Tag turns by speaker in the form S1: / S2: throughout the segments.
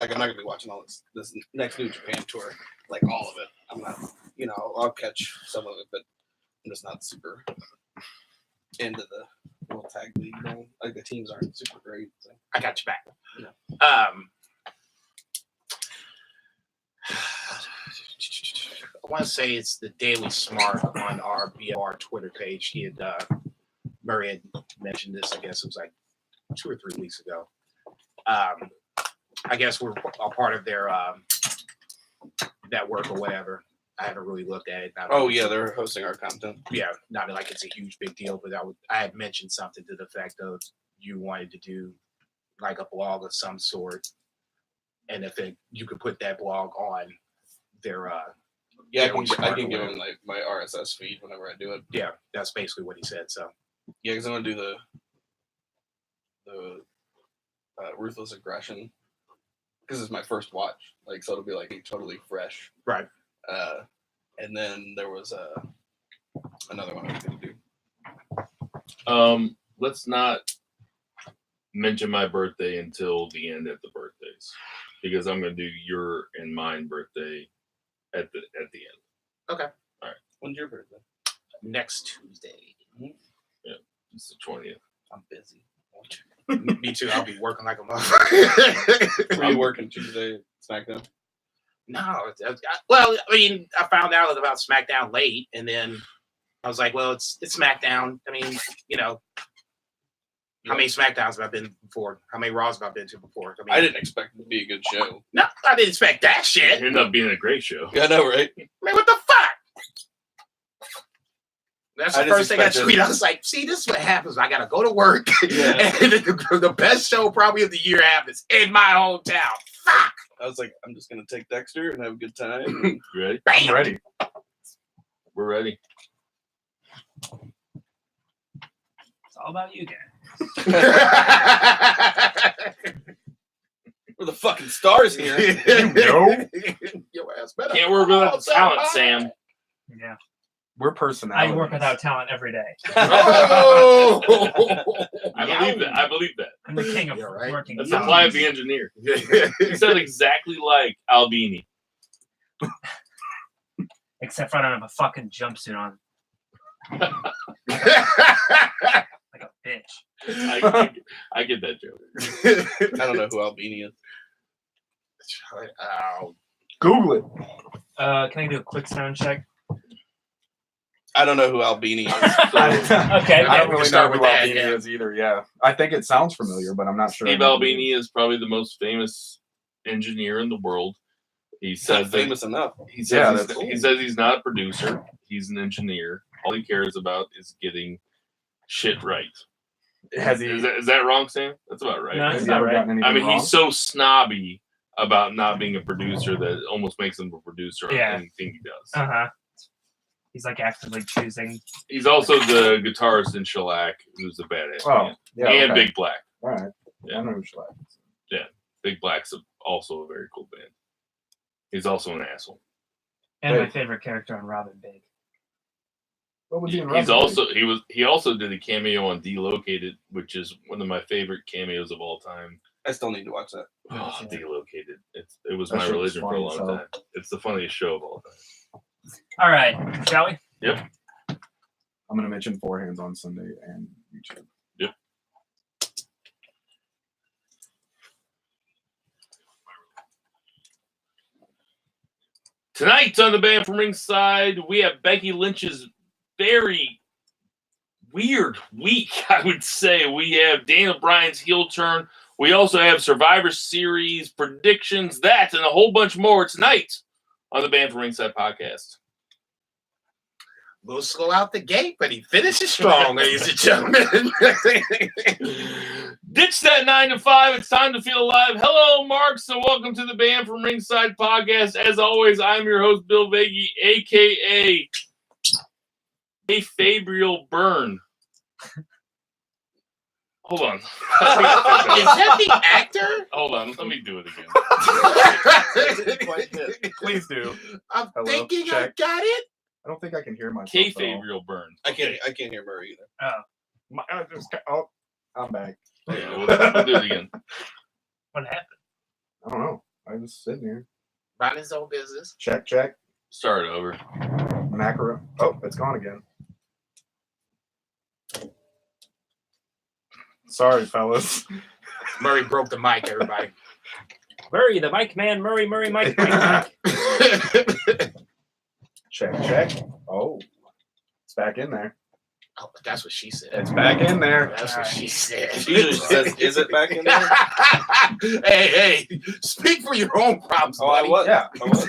S1: Like, I'm not gonna be watching all this next New Japan tour, like all of it. I'm not, I'll catch some of it, but I'm just not super into the World Tag League. Like the teams aren't super great. So.
S2: I got you back. I want to say it's the Daily Smart on our BFR Twitter page. Murray had mentioned this. I guess it was like 2 or 3 weeks ago. I guess we're a part of their network or whatever. I haven't really looked at it.
S1: They're hosting our content.
S2: Yeah, not like it's a huge big deal, but I had mentioned something to the effect of you wanted to do like a blog of some sort, and if you could put that blog on their
S1: I can give them my RSS feed whenever I do it.
S2: Yeah, that's basically what he said. So
S1: yeah, because I'm gonna do the Ruthless Aggression because it's my first watch, like, so it'll be like totally fresh,
S2: right?
S1: And then there was another one I was gonna
S3: do. Let's not mention my birthday until the end of the birthdays, because I'm gonna do your and mine birthday at the end.
S2: Okay.
S1: All right. When's your birthday?
S2: Next Tuesday.
S3: Mm-hmm. Yeah, it's the 20th.
S1: I'm busy.
S2: Me too. I'll be working like a motherfucker.
S1: Were you working Tuesday SmackDown?
S2: No. Well, I mean, I found out about SmackDown late, and then I was like, well, it's SmackDown. I mean, how many SmackDowns have I been before? How many Raws have I been to before?
S1: I didn't expect it to be a good show.
S2: No, I didn't expect that shit.
S3: It ended up being a great show.
S1: Yeah, I know, right?
S2: Man, what the fuck? That's the first thing I tweeted. I was like, see, this is what happens. I got to go to work. Yeah. And the best show probably of the year happens in my hometown. Fuck.
S1: I was like, I'm just going to take Dexter and have a good time.
S3: Ready?
S2: Bam.
S3: I'm ready. We're ready.
S4: It's all about you guys.
S1: We're the fucking stars here.
S2: Your ass better.
S3: Can't work without the talent, Sam.
S4: Yeah.
S5: We're personalities.
S4: I work without talent every day.
S2: Oh!
S3: I believe that.
S4: I'm the king of
S2: right.
S4: working.
S3: That's the fly of the engineer. He said exactly like Albini.
S4: Except for I don't have a fucking jumpsuit on. Like a bitch.
S3: I get that joke.
S1: I don't know who Albini is.
S5: Google it.
S4: Can I do a quick sound check?
S1: I don't know who Albini is.
S4: Okay.
S5: I don't really know who
S2: that,
S5: Albini is either. Yeah, I think it sounds familiar, but I'm not sure.
S3: Steve Albini is probably the most famous engineer in the world. He says
S1: famous enough.
S3: He says he says he's not a producer. He's an engineer. All he cares about is getting shit right. Is that wrong, Sam? That's about right.
S4: No, it's not right.
S3: I mean, he's so snobby about not being a producer that it almost makes him a producer on anything he does.
S4: Uh-huh. He's like actively choosing.
S3: He's also the guitarist in Shellac, who's a badass man.
S5: Yeah,
S3: and Big Black.
S5: All right.
S3: Yeah.
S5: I know who Shellac is.
S3: Yeah. Big Black's also a very cool band. He's also an asshole.
S4: And my favorite character on Robin Big.
S5: What was he in
S3: he also did a cameo on Delocated, which is one of my favorite cameos of all time.
S1: I still need to watch that.
S3: Oh, Delocated. It was my religion for a long time. It's the funniest show of all time.
S4: All right, shall we?
S3: Yep.
S5: I'm going to mention Four Hands on Sunday and YouTube.
S3: Yep. Tonight on the Band from Ringside, we have Becky Lynch's very weird week, I would say. We have Daniel Bryan's heel turn. We also have Survivor Series predictions, that, and a whole bunch more tonight on the Band from Ringside podcast.
S2: A little slow out the gate, but he finishes strong, ladies and gentlemen.
S3: Ditch that 9 to 5. It's time to feel alive. Hello, Marks, and welcome to the Band from Ringside podcast. As always, I'm your host, Bill Vagey, a.k.a. A Fabriel Byrne. Hold on.
S2: Is that the actor?
S3: Hold on. Let me do it again.
S5: Please do.
S2: I'm thinking
S5: check.
S2: I got it.
S5: I don't think I can hear myself.
S3: K. Fabriel Byrne.
S1: I can't hear Murray either.
S5: I'm back.
S3: Yeah, we'll do it again.
S4: What happened?
S5: I don't know. was sitting here.
S2: Mind his own business.
S5: Check.
S3: Start over.
S5: Macro. Oh, it's gone again. Sorry, fellas.
S2: Murray broke the mic, everybody.
S4: Murray, the mic man. Murray, Mike.
S5: Check. Oh, it's back in there.
S2: Oh, that's what she said.
S5: It's back in there.
S2: That's what she said.
S1: She usually says, "Is it back in there?"
S2: hey, speak for your own problems,
S1: Oh, I
S2: buddy.
S1: was.
S5: Yeah.
S1: I was.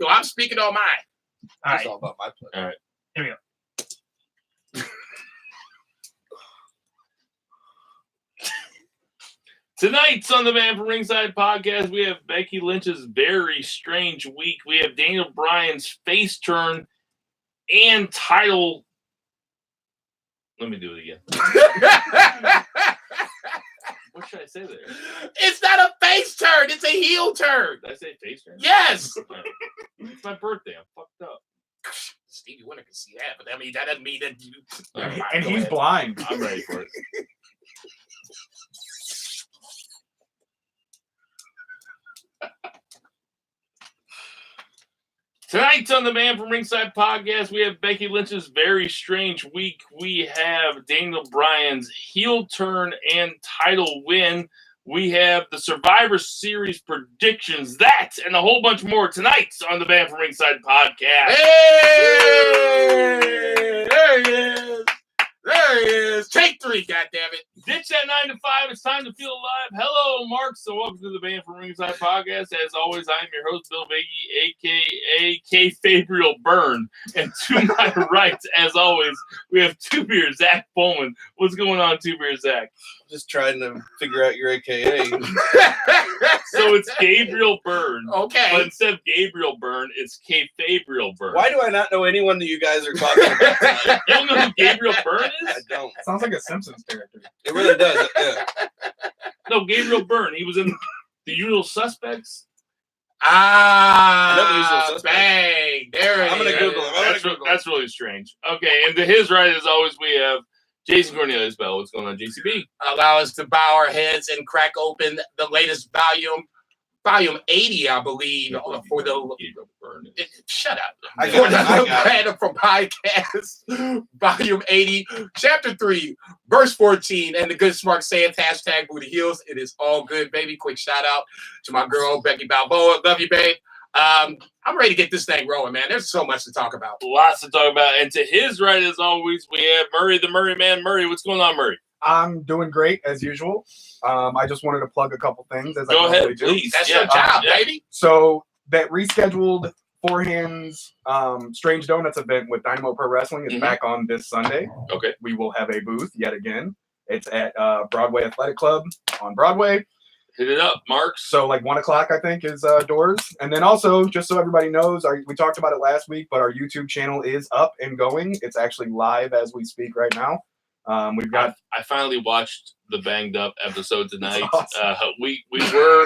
S2: So I'm speaking on mine.
S4: All
S1: It's
S4: right.
S1: all about my play.
S4: Here we go.
S3: Tonight's on the Man from Ringside podcast, we have Becky Lynch's very strange week. We have Daniel Bryan's face turn and title. Let me do it again. What should I say there?
S2: It's not a face turn. It's a heel turn.
S3: Did I say face turn?
S2: Yes.
S3: It's my birthday. I'm fucked up.
S2: Stevie Wonder can see that, but I mean that doesn't mean that you.
S5: And he's blind.
S3: I'm ready for it. Tonight on the Man from Ringside podcast, we have Becky Lynch's very strange week. We have Daniel Bryan's heel turn and title win. We have the Survivor Series predictions, that and a whole bunch more tonight on the Man from Ringside podcast.
S2: Hey! There he is. There he is. Take 3, goddammit.
S3: Ditch that 9 to 5. It's time to feel alive. Hello, Mark. So welcome to the Man from Ringside podcast. As always, I'm your host, Bill Baggy, a.k.a. K. Fabriel Byrne. And to my right, as always, we have Two Beer Zach Bowman. What's going on, Two Beer Zach?
S1: Just trying to figure out your AKA.
S3: So it's Gabriel Byrne. But
S2: Okay.
S3: instead of Gabriel Byrne, it's K. Fabriel Byrne.
S1: Why do I not know anyone that you guys are talking about tonight?
S3: You don't know who Gabriel Byrne
S1: I
S3: is?
S1: don't.
S5: Sounds like a Simpsons character.
S1: It really does. Yeah.
S3: No, Gabriel Byrne. He was in The Usual Suspects.
S1: I know the usual suspects.
S2: Bang. There it
S1: I'm gonna
S2: is.
S1: Google him.
S3: That's really strange. Okay, and to his right, as always, we have Jason Cornelius Bell. What's going on, JCB?
S2: Allow us to bow our heads and crack open the latest volume 80, I believe, for the.
S3: Gabriel Byrne.
S2: Shut up.
S1: I
S2: For
S1: got
S2: the
S1: it.
S2: Random from Podcast, volume 80, chapter 3, verse 14, and the good smart saying hashtag Booty Heels. It is all good, baby. Quick shout out to my girl, Becky Balboa. Love you, babe. I'm ready to get this thing rolling, man. There's so much to talk about.
S3: Lots to talk about. And to his right, as always, we have Murray, the Murray Man. Murray, what's going on, Murray?
S5: I'm doing great as usual. I just wanted to plug a couple things as I
S3: Go
S5: normally
S3: ahead,
S5: do.
S3: please.
S2: That's
S3: Yeah,
S2: your job,
S3: yeah.
S2: baby.
S5: So that rescheduled Four Hands Strange Donuts event with Dynamo Pro Wrestling is
S3: Mhm.
S5: back on this Sunday.
S3: Okay.
S5: We will have a booth yet again. It's at Broadway Athletic Club on Broadway.
S3: Hit it up, Marks.
S5: So like 1 o'clock, I think, is doors. And then also, just so everybody knows, we talked about it last week, but our YouTube channel is up and going. It's actually live as we speak right now. We've got
S3: I finally watched the banged up episode tonight.
S5: That's
S3: We were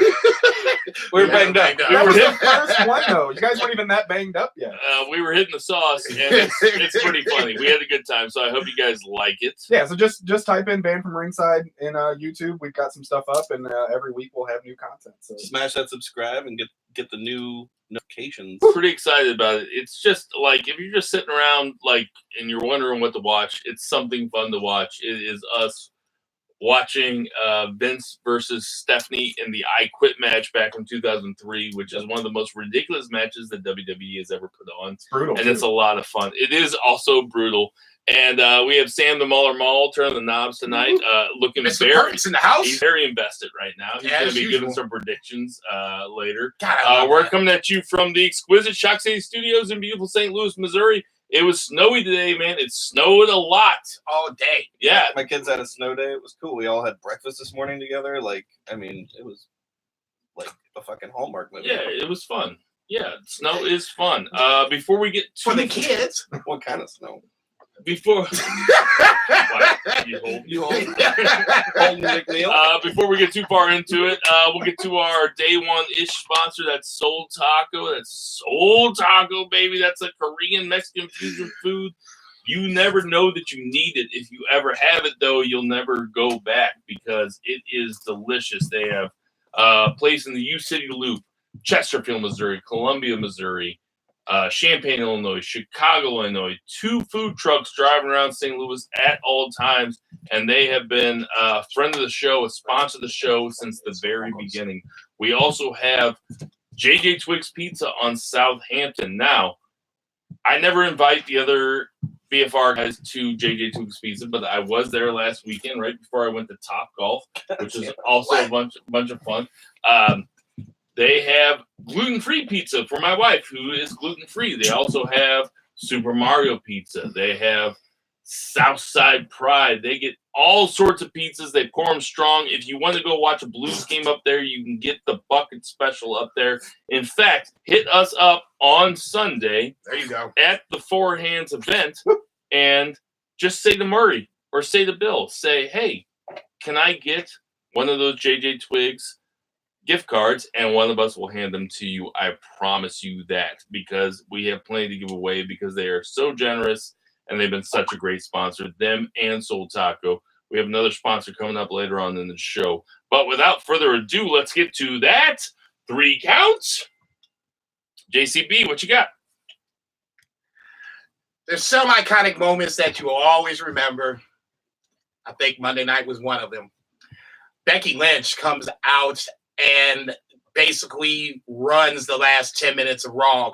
S1: We're banged up.
S3: We
S5: that
S3: were
S5: was the
S3: hit-
S5: first one though. You guys weren't even that banged up yet.
S3: we were hitting the sauce, and it's pretty funny. We had a good time, so I hope you guys like it.
S5: Yeah, so just type in Band from Ringside in YouTube. We've got some stuff up, and every week we'll have new content. So
S1: Smash that subscribe and get the new notifications.
S3: Pretty excited about it. It's just like if you're just sitting around like and you're wondering what to watch, it's something fun to watch. It is us watching Vince versus Stephanie in the I Quit match back in 2003, which is one of the most ridiculous matches that WWE has ever put on.
S5: it's brutal.
S3: And it's a lot of fun. It is also brutal. And we have Sam the Mauler Mall turning the knobs tonight, looking
S2: Mr.
S3: very.
S2: Perkins in the house.
S3: He's very invested right now. He's
S2: Yeah,
S3: going
S2: as
S3: to be
S2: usual.
S3: giving some predictions later.
S2: God, I love
S3: We're
S2: that.
S3: coming at you from the exquisite Shock City Studios in beautiful St. Louis, Missouri. It was snowy today, man. It snowed a lot.
S2: all day.
S3: Yeah.
S1: My kids had a snow day. It was cool. We all had breakfast this morning together. Like, I mean, it was like a fucking Hallmark movie.
S3: Yeah, it was fun. Yeah, snow is fun. Before we get
S2: For the kids.
S1: What kind of snow?
S3: before what? You hold.
S1: Holden McNeil.
S3: Before we get too far into it, we'll get to our day one-ish sponsor. That's Soul Taco. That's Soul Taco, baby. That's a Korean Mexican fusion food. You never know that you need it. If you ever have it, though, you'll never go back because it is delicious. They have a place in the U City Loop Chesterfield, Missouri, Columbia, Missouri, Champaign, Illinois, Chicago, Illinois, 2 food trucks driving around St. Louis at all times, and they have been a friend of the show, a sponsor of the show since the very beginning. We also have JJ Twiggs Pizza on Southampton. Now, I never invite the other BFR guys to JJ Twiggs Pizza, but I was there last weekend right before I went to Top Golf, which was also a bunch of fun. They have gluten-free pizza for my wife, who is gluten-free. They also have Super Mario Pizza. They have Southside Pride. They get all sorts of pizzas. They pour them strong. If you want to go watch a Blues game up there, you can get the bucket special up there. In fact, hit us up on Sunday.
S2: There you go.
S3: At the Four Hands event, and just say to Murray or say to Bill, say, hey, can I get one of those JJ Twiggs gift cards, and one of us will hand them to you. I promise you that, because we have plenty to give away because they are so generous and they've been such a great sponsor, them and Soul Taco. We have another sponsor coming up later on in the show. But without further ado, let's get to that 3 counts. JCB, what you got?
S2: There's some iconic moments that you will always remember. I think Monday night was one of them. Becky Lynch comes out and basically runs the last 10 minutes of Raw,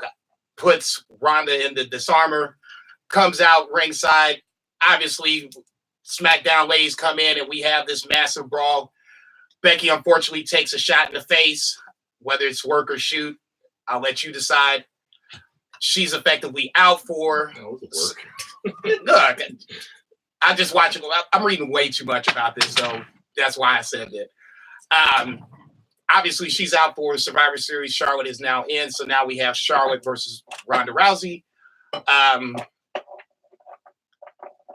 S2: puts Ronda in the disarmor, comes out ringside. Obviously, SmackDown ladies come in, and we have this massive brawl. Becky, unfortunately, takes a shot in the face, whether it's work or shoot. I'll let you decide. She's effectively out for. Look, I just watch it. I'm reading way too much about this, so that's why I said that. Obviously, she's out for Survivor Series. Charlotte is now in, so now we have Charlotte versus Ronda Rousey. I'm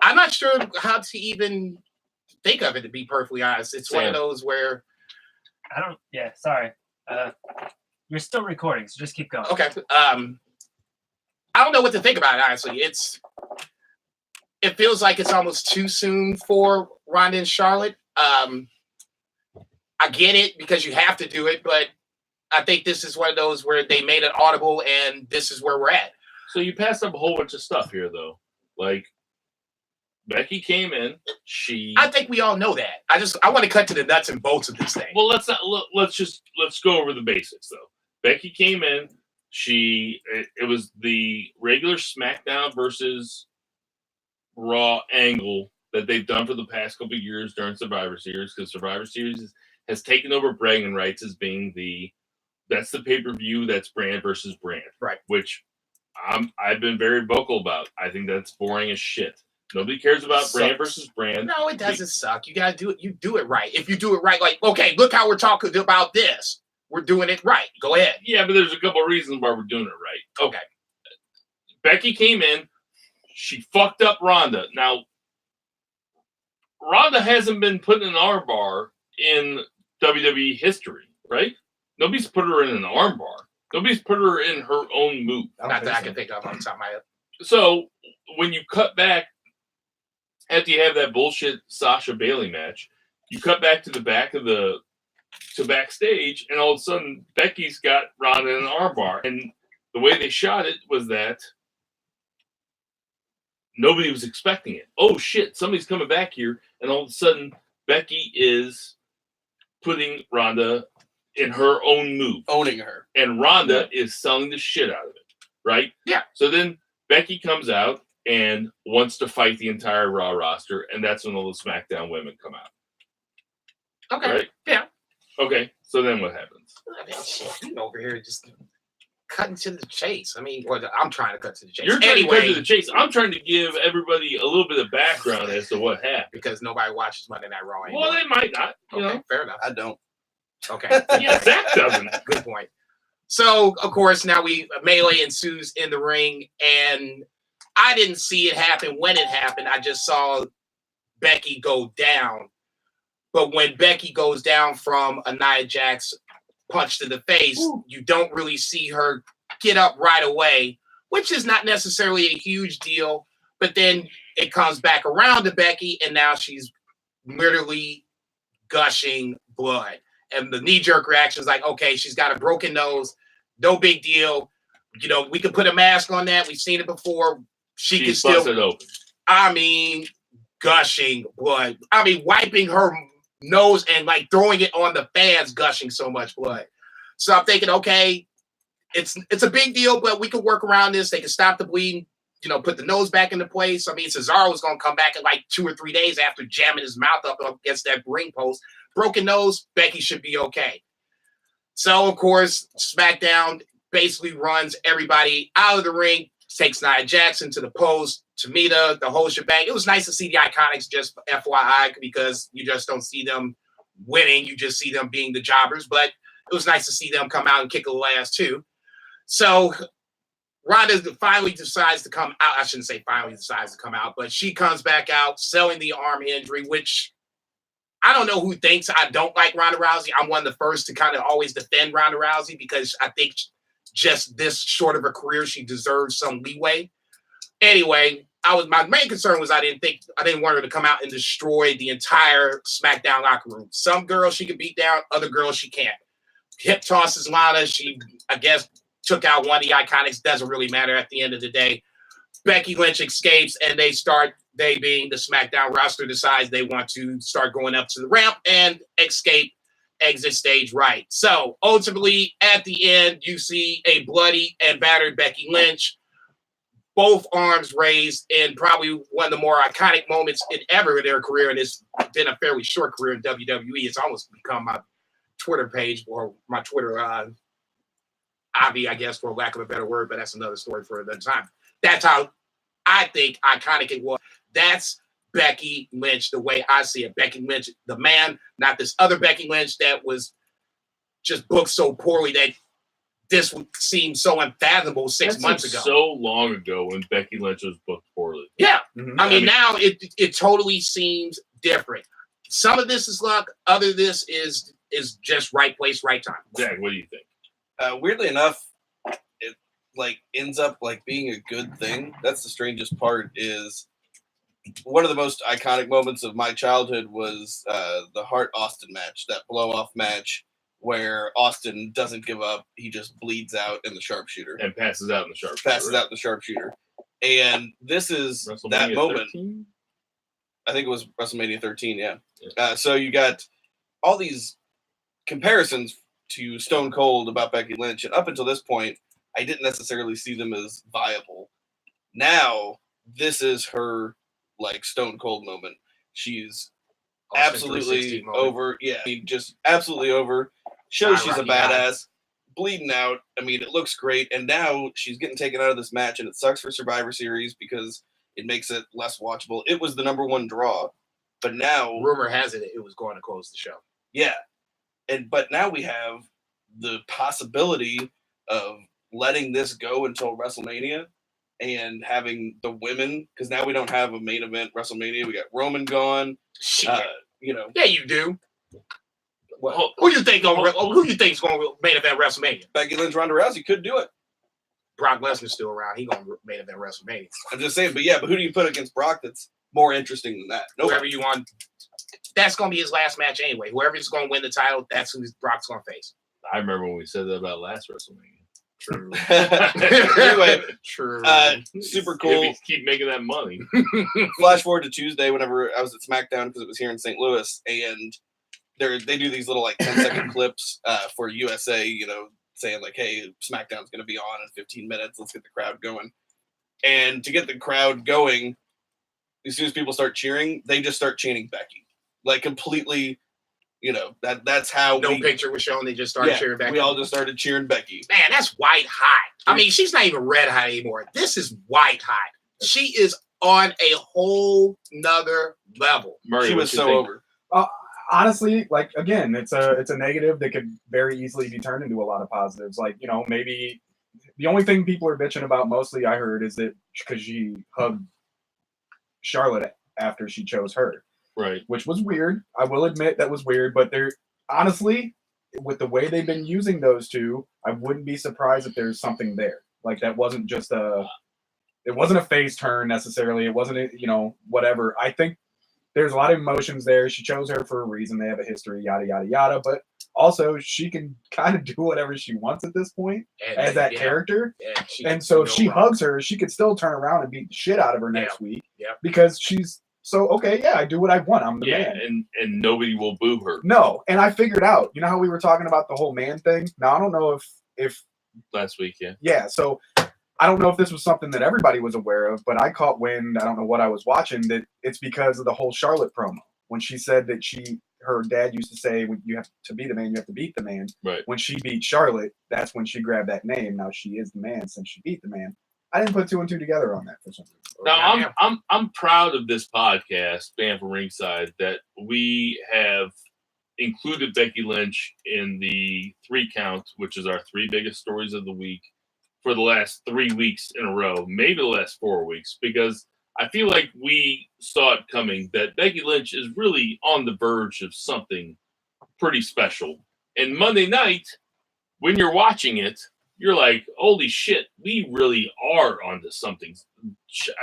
S2: not sure how to even think of it, to be perfectly honest. It's one of those where
S4: sorry. You're still recording, so just keep going.
S2: Okay. I don't know what to think about it, honestly. It feels like it's almost too soon for Ronda and Charlotte. I get it because you have to do it, but I think this is one of those where they made it audible, and this is where we're at.
S3: So you passed up a whole bunch of stuff here, though. Like, Becky came in.
S2: I think we all know that. I want to cut to the nuts and bolts of this thing.
S3: Well, let's go over the basics, though. Becky came in. It was the regular SmackDown versus Raw angle that they've done for the past couple of years during Survivor Series, because Survivor Series has taken over bragging rights as being that's the pay-per-view that's brand versus brand.
S2: Right.
S3: Which I've been very vocal about. I think that's boring as shit. Nobody cares about brand versus brand.
S2: No, it doesn't suck. You gotta do it. You do it right. If you do it right, like, okay, look how we're talking about this. We're doing it right. Go ahead.
S3: Yeah, but there's a couple of reasons why we're doing it right. Okay. Becky came in. She fucked up Ronda. Now, Ronda hasn't been put in an armbar in WWE history, right? Nobody's put her in an armbar. Nobody's put her in her own move.
S2: Not that I can think of on the top of my head.
S3: So when you cut back, after you have that bullshit Sasha Bailey match, you cut back to backstage, and all of a sudden Becky's got Ronda in an armbar. And the way they shot it was that nobody was expecting it. Oh shit, somebody's coming back here, and all of a sudden Becky is putting Ronda in her own move.
S1: Owning her.
S3: And Ronda is selling the shit out of it. Right?
S2: Yeah.
S3: So then Becky comes out and wants to fight the entire Raw roster, and that's when all the SmackDown women come out.
S2: Okay.
S3: Right?
S2: Yeah.
S3: Okay. So then what happens?
S2: I mean, shit, you over here just cutting to the chase. I mean, I'm trying to cut to the chase.
S3: You're trying to cut to the chase. I'm trying to give everybody a little bit of background as to what happened.
S2: Because nobody watches Monday Night Raw anymore.
S3: Well, they might not.
S2: Okay, fair enough.
S1: I don't.
S2: Okay.
S3: Yeah, Zach doesn't.
S2: Good point. So, of course, now melee ensues in the ring, and I didn't see it happen when it happened. I just saw Becky go down. But when Becky goes down from a Nia Jax punch to the face, you don't really see her get up right away, which is not necessarily a huge deal. But then it comes back around to Becky, and now she's literally gushing blood. and the knee-jerk reaction is like, okay, she's got a broken nose, no big deal. You know, we could put a mask on that. We've seen it before. She can still,
S3: busted open.
S2: I mean, gushing blood. I mean, wiping her nose and like throwing it on the fans, gushing so much blood. So I'm thinking, okay, it's a big deal, but we could work around this. They can stop the bleeding, you know, put the nose back into place. I mean, Cesaro was going to come back in like 2 or 3 days after jamming his mouth up against that ring post. Broken nose, Becky should be okay. So, of course, SmackDown basically runs everybody out of the ring, takes Nia Jackson to the post, Tamina, the whole shebang. It was nice to see the Iconics, just FYI, because you just don't see them winning. You just see them being the jobbers. But it was nice to see them come out and kick a little ass, too. So Ronda finally decides to come out. I shouldn't say finally decides to come out, but she comes back out selling the arm injury, which I don't know who thinks I don't like Ronda Rousey. I'm one of the first to kind of always defend Ronda Rousey because I think just this short of a career, she deserves some leeway. Anyway, my main concern was I didn't want her to come out and destroy the entire SmackDown locker room. Some girls she could beat down, other girls she can't. Hip tosses Lana. She, I guess, took out one of the Iconics. Doesn't really matter at the end of the day. Becky Lynch escapes, and they being the SmackDown roster, decides they want to start going up to the ramp and exit stage right. So ultimately, at the end, you see a bloody and battered Becky Lynch, both arms raised in probably one of the more iconic moments in their career, and it's been a fairly short career in WWE. It's almost become my Twitter page or my Twitter hobby, I guess, for lack of a better word, but that's another story for another time. That's how I think iconic it was. That's Becky Lynch, the way I see it. Becky Lynch, the man, not this other Becky Lynch that was just booked so poorly that this would seem so unfathomable six months ago.
S3: So long ago when Becky Lynch was booked poorly.
S2: Yeah. Mm-hmm. I mean, now it totally seems different. Some of this is luck. Other of this is just right place, right time.
S3: Zach, what do you think?
S1: Weirdly enough, it like ends up like being a good thing. That's the strangest part. Is one of the most iconic moments of my childhood was the Hart Austin match, that blow off match where Austin doesn't give up. He just bleeds out in the sharpshooter
S3: and passes out in the sharpshooter.
S1: And this is that moment.
S3: 13?
S1: I think it was WrestleMania 13. Yeah. So you got all these comparisons to Stone Cold about Becky Lynch, and up until this point, I didn't necessarily see them as viable. Now, this is her like Stone Cold moment. She's absolutely over. Yeah, I mean, just absolutely over. Shows she's a badass. Bleeding out. I mean, it looks great. And now she's getting taken out of this match, and it sucks for Survivor Series because it makes it less watchable. It was the #1 draw, but now
S2: rumor has it was going to close the show.
S1: Yeah. But now we have the possibility of letting this go until WrestleMania and having the women, because now we don't have a main event WrestleMania. We got Roman gone. You know.
S2: Yeah, you do. Well, who you think is going to main event WrestleMania?
S1: Becky Lynch, Ronda Rousey could do it.
S2: Brock Lesnar's still around. He's going to main event WrestleMania.
S1: I'm just saying, but who do you put against Brock that's more interesting than that?
S2: Whoever you want. That's going to be his last match anyway. Whoever's going to win the title, that's who Brock's going to face.
S3: I remember when we said that about last WrestleMania.
S2: True.
S1: Anyway,
S2: true.
S1: Super cool.
S3: Keep making that money.
S1: Flash forward to Tuesday, whenever I was at SmackDown, because it was here in St. Louis, and they do these little like 10-second clips for USA, you know, saying like, "Hey, SmackDown's going to be on in 15 minutes. Let's get the crowd going." And to get the crowd going, as soon as people start cheering, they just start chanting Becky, like completely. You know, that's how
S2: picture was shown. They just started cheering Becky.
S1: We all just started cheering Becky.
S2: Man, that's white hot. I mean, she's not even red hot anymore. This is white hot. She is on a whole nother level.
S1: Murray, she was so over.
S5: Honestly, like again, it's a negative that could very easily be turned into a lot of positives. Like, you know, maybe the only thing people are bitching about mostly, I heard, is that because she hugged Charlotte after she chose her.
S3: Right.
S5: Which was weird. I will admit that was weird, but they're honestly, with the way they've been using those two, I wouldn't be surprised if there's something there. Like that wasn't just it wasn't a face turn necessarily. It wasn't, you know, whatever. I think there's a lot of emotions there. She chose her for a reason. They have a history, yada yada yada. But also, she can kind of do whatever she wants at this point as that character. And so if she hugs her, she could still turn around and beat the shit out of her next week.
S2: Yeah.
S5: Because she's so okay. Yeah, I do what I want. I'm the man.
S3: And nobody will boo her.
S5: No, and I figured out. You know how we were talking about the whole man thing. Now I don't know if
S3: last week,
S5: yeah. So I don't know if this was something that everybody was aware of, but I caught wind. I don't know what I was watching. That it's because of the whole Charlotte promo when she said that her dad used to say, "When you have to be the man, you have to beat the man."
S3: Right.
S5: When she beat Charlotte, that's when she grabbed that name. Now she is the man since she beat the man. I didn't put two and two together on that for some reason.
S3: Now I'm proud of this podcast, BFR Ringside, that we have included Becky Lynch in the 3 count, which is our 3 biggest stories of the week for the last 3 weeks in a row, maybe the last 4 weeks, because I feel like we saw it coming that Becky Lynch is really on the verge of something pretty special. And Monday night, when you're watching it, you're like, holy shit, we really are onto something.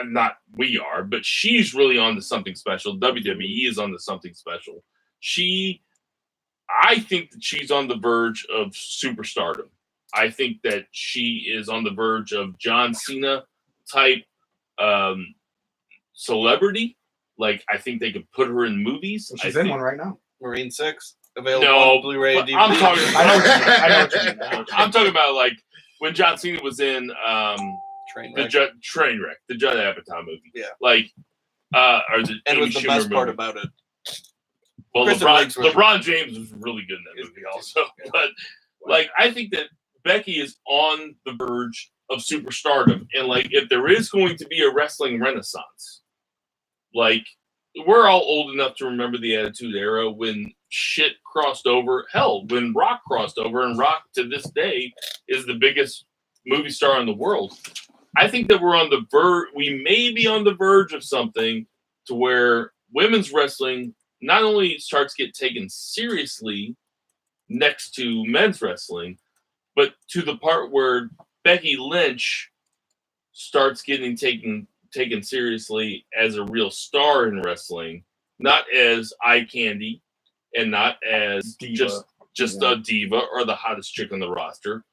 S3: Not we are, but she's really onto something special. WWE is onto something special. I think that she's on the verge of superstardom. I think that she is on the verge of John Cena type celebrity. Like, I think they could put her in movies.
S5: She's in one right now.
S1: Marine 6 available on Blu-ray and DVD.
S3: I'm talking.
S5: I know what you mean.
S3: I'm talking about like when John Cena was in
S1: Trainwreck.
S3: Trainwreck, the Judd Apatow movie.
S1: Yeah.
S3: Like, or the
S1: And
S3: Amy
S1: it was the
S3: Schumer
S1: best part
S3: movie.
S1: about it.
S3: Well,
S1: Kristen Wiig's
S3: LeBron James was really good in that movie also. But like, I think that Becky is on the verge of superstardom, and like, if there is going to be a wrestling renaissance, like, we're all old enough to remember the Attitude Era when shit crossed over. Hell, when Rock crossed over, and Rock to this day is the biggest movie star in the world. I think that we're on the verge. We may be on the verge of something to where women's wrestling not only starts to get taken seriously next to men's wrestling, but to the part where Becky Lynch starts getting taken seriously as a real star in wrestling, not as eye candy and not as
S5: Diva.
S3: just a diva or the hottest chick on the roster,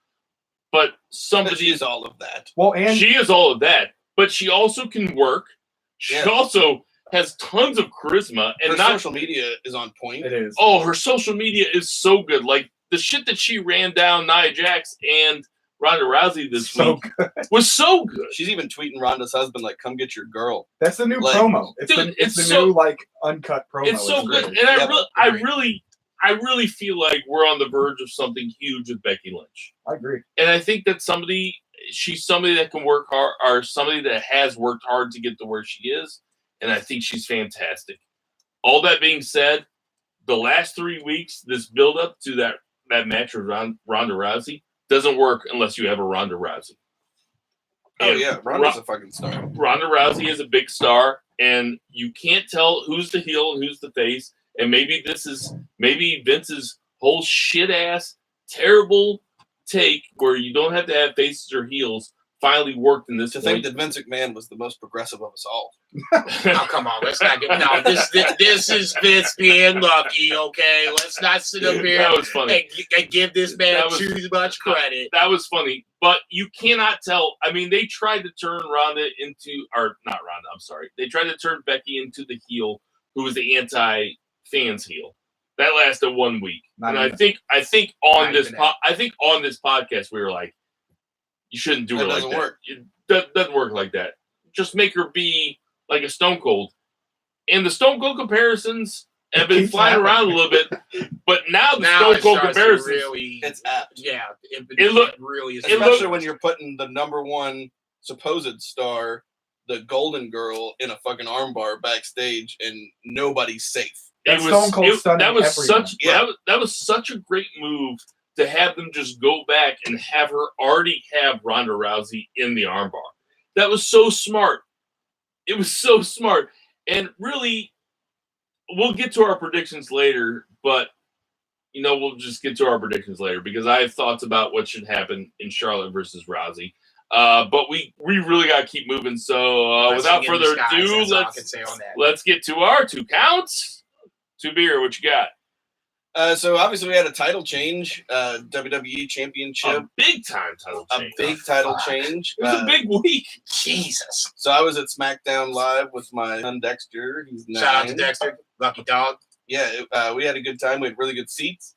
S3: but somebody
S1: She is all of that.
S5: Well, and
S3: she is all of that, but she also can work. She
S1: Yeah.
S3: also has tons of charisma, and
S1: Her
S3: not
S1: social media is on point.
S5: it is.
S3: oh, her social media is so good. Like the shit that she ran down Nia Jax and Ronda Rousey this
S5: So
S3: week was so good.
S1: She's even tweeting Ronda's husband like, "Come get your girl."
S5: That's the new
S1: Like,
S5: promo. It's
S3: dude,
S5: the
S3: it's
S5: new like uncut promo.
S3: It's so good,
S5: great.
S3: and
S1: Yeah,
S3: I really feel like we're on the verge of something huge with Becky Lynch.
S5: I agree.
S3: And I think that she's somebody that can work hard, or somebody that has worked hard to get to where she is. And I think she's fantastic. All that being said, the last 3 weeks, this build up to that match with Ronda Rousey doesn't work unless you have a Ronda Rousey.
S1: Oh
S3: And
S1: yeah, Ronda's a fucking star.
S3: Ronda Rousey is a big star, and you can't tell who's the heel and who's the face. And maybe Vince's whole shit ass terrible take where you don't have to have faces or heels finally worked in this
S1: To
S3: point.
S1: think that Vince McMahon was the most progressive of us all.
S2: Oh, come on. Let's not get. No, this is Vince being lucky, okay? Let's not sit up here
S3: That was funny.
S2: and give this man
S3: That was-
S2: too much credit.
S3: That was funny, but you cannot tell. I mean, they tried to turn They tried to turn Becky into the heel, who was the anti-fans heel. That lasted 1 week,
S5: Not
S3: and
S5: even.
S3: I think on
S2: Not
S3: this
S2: even that.
S3: I think on this podcast we were like, you shouldn't do
S1: That
S3: it like
S1: doesn't
S3: that.
S1: work.
S3: It doesn't work like that. Just make her be like a Stone Cold, and the Stone Cold comparisons have been
S5: Keeps
S3: flying
S5: happening.
S3: around a little bit, but now the
S2: Now
S3: Stone
S2: it
S3: Cold
S2: starts to
S3: comparisons.
S2: really,
S1: It's apt.
S2: yeah,
S3: It
S2: really is.
S3: it
S1: Especially
S3: looked-
S1: when you're putting the number one supposed star, the Golden Girl, in a fucking armbar backstage, and nobody's safe.
S5: That's Stone Cold stunning
S3: that was
S5: everyone.
S3: such
S1: Yeah.
S3: that was such a great move to have them just go back and have her already have Ronda Rousey in the armbar. That was so smart. It was so smart. And really, we'll get to our predictions later, but we'll just get to our predictions later because I have thoughts about what should happen in Charlotte versus Rousey. But we really got to keep moving. So without further ado, let's get to our 2 counts. 2 beer, what you got?
S1: So obviously we had a title change, WWE Championship.
S3: A big time title change.
S1: A big title change.
S3: It was a big week.
S2: Jesus.
S1: So I was at SmackDown Live with my son Dexter. He's 9.
S2: Shout out to Dexter, lucky dog.
S1: Yeah, we had a good time. We had really good seats,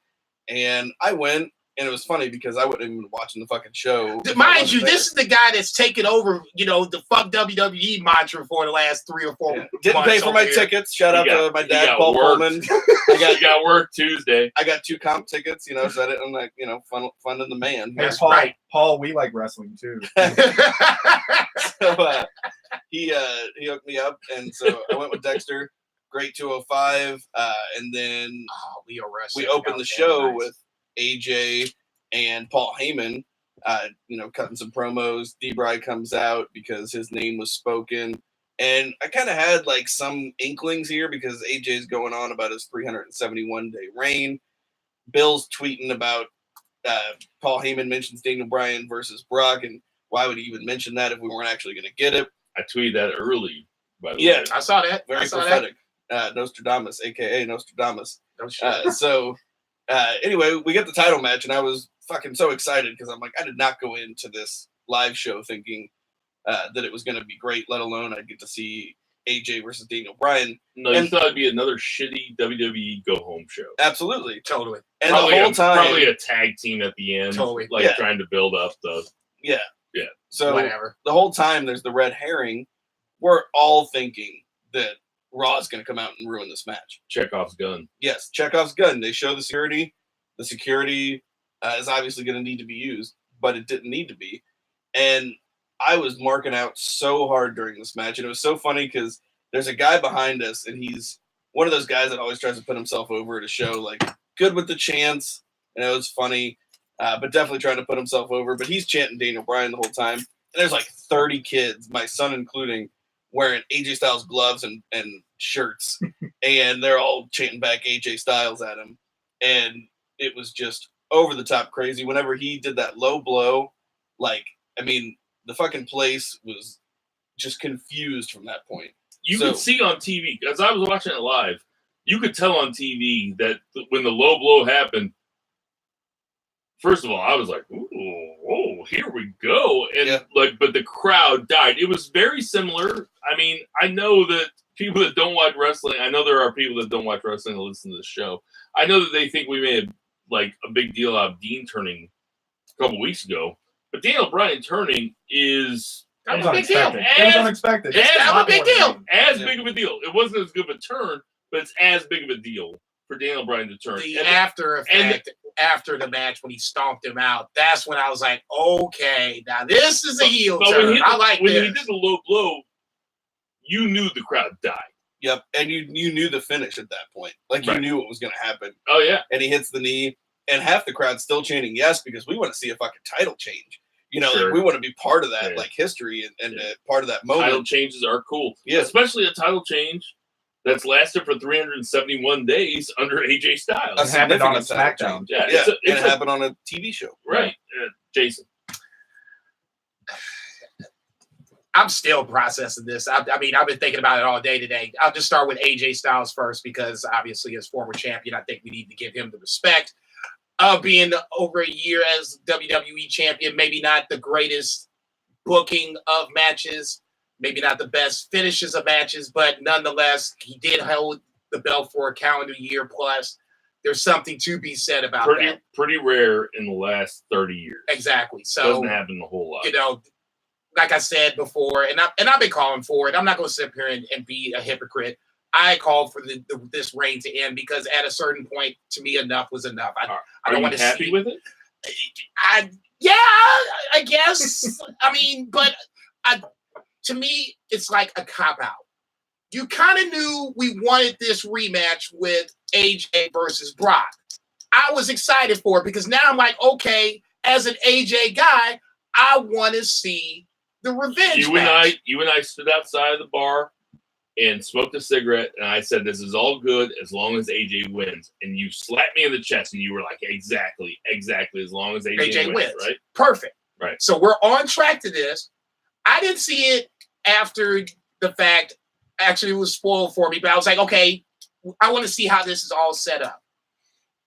S1: and I went. And it was funny because I wasn't even watching the fucking show.
S2: Mind you, this is the guy that's taken over, the fuck WWE mantra for the last 3 or 4 months.
S1: Didn't pay for my tickets. Shout out to my dad, Paul Pullman.
S3: I got work Tuesday.
S1: I got 2 comp tickets, so I didn't like, fun of the man.
S5: Hey, Paul, we like wrestling too.
S1: So he hooked me up, and so I went with Dexter. Great 205, and then
S2: we
S1: opened the show with AJ and Paul Heyman, cutting some promos. D-Bry comes out because his name was spoken. And I kind of had like some inklings here because AJ's going on about his 371-day reign. Bill's tweeting about Paul Heyman mentions Daniel Bryan versus Brock, and why would he even mention that if we weren't actually going to get it?
S3: I tweeted that early, by the way.
S2: I saw that.
S1: Very prophetic. Nostradamus, a.k.a. Nostradamus. Anyway, we get the title match, and I was fucking so excited because I'm like, I did not go into this live show thinking that it was going to be great, let alone I'd get to see AJ versus Daniel Bryan.
S3: No, you thought it'd be another shitty WWE go-home show.
S1: Absolutely.
S2: Totally.
S1: And probably the whole time.
S3: Probably a tag team at the end.
S2: Totally.
S3: Trying to build up the...
S1: Yeah.
S3: Yeah.
S1: So
S2: whatever.
S1: The whole time there's the red herring. We're all thinking that Raw is going to come out and ruin this match.
S3: Chekhov's gun.
S1: Yes, Chekhov's gun. They show the security. The security is obviously going to need to be used, but it didn't need to be. And I was marking out so hard during this match, and it was so funny because there's a guy behind us, and he's one of those guys that always tries to put himself over at a show, like good with the chants, and it was funny, but definitely trying to put himself over. But he's chanting Daniel Bryan the whole time, and there's like 30 kids, my son including, wearing AJ Styles gloves and shirts, and they're all chanting back AJ Styles at him, and it was just over the top crazy. Whenever he did that low blow, the fucking place was just confused from that point.
S3: You could see on TV, as I was watching it live, you could tell on TV that when the low blow happened, first of all, I was like, "Ooh, here we go!" And but the crowd died. It was very similar. I mean, I know that people that don't watch wrestling, I know there are people that don't watch wrestling and listen to this show. I know that they think we made a big deal out of Dean turning a couple weeks ago, but Daniel Bryan turning is
S5: a big deal. It was unexpected.
S2: It's a big deal.
S3: As big of a deal. It wasn't as good of a turn, but it's as big of a deal for Daniel Bryan to turn.
S2: The after effect after the match when he stomped him out, that's when I was like, okay, now this is a heel turn. When he did the low blow, you knew the crowd died.
S1: Yep, and you knew the finish at that point. You knew what was going to happen.
S3: Oh, yeah.
S1: And he hits the knee, and half the crowd's still chanting yes because we want to see a fucking title change.
S3: Sure.
S1: We want to be part of that, history and part of that moment.
S3: Title changes are cool.
S1: Yeah.
S3: Especially a title change that's lasted for 371 days under AJ Styles.
S5: It happened on a SmackDown.
S1: Yeah, it happened on a TV show.
S3: Right. Jason.
S2: I'm still processing this. I mean, I've been thinking about it all day today. I'll just start with AJ Styles first because obviously as former champion, I think we need to give him the respect of being over a year as WWE champion. Maybe not the greatest booking of matches, maybe not the best finishes of matches, but nonetheless, he did hold the belt for a calendar year plus. There's something to be said about that.
S3: Pretty rare in the last 30 years.
S2: Exactly. So
S3: doesn't happen a whole lot.
S2: Like I said before, and I've been calling for it. I'm not going to sit here and be a hypocrite. I called for this reign to end because at a certain point, to me, enough was enough. I don't want to
S3: happy with it.
S2: I guess. I mean, but to me, it's like a cop out. You kind of knew we wanted this rematch with AJ versus Brock. I was excited for it because now I'm like, okay, as an AJ guy, I want to see the revenge match.
S3: You and I stood outside of the bar and smoked a cigarette, and I said, this is all good as long as AJ wins. And you slapped me in the chest, and you were like, exactly, as long as AJ wins. Right?
S2: Perfect. Right.
S6: So we're on track to this. I didn't see it after the fact. Actually, it was spoiled for me, but I was like, okay, I want to see how this is all set up.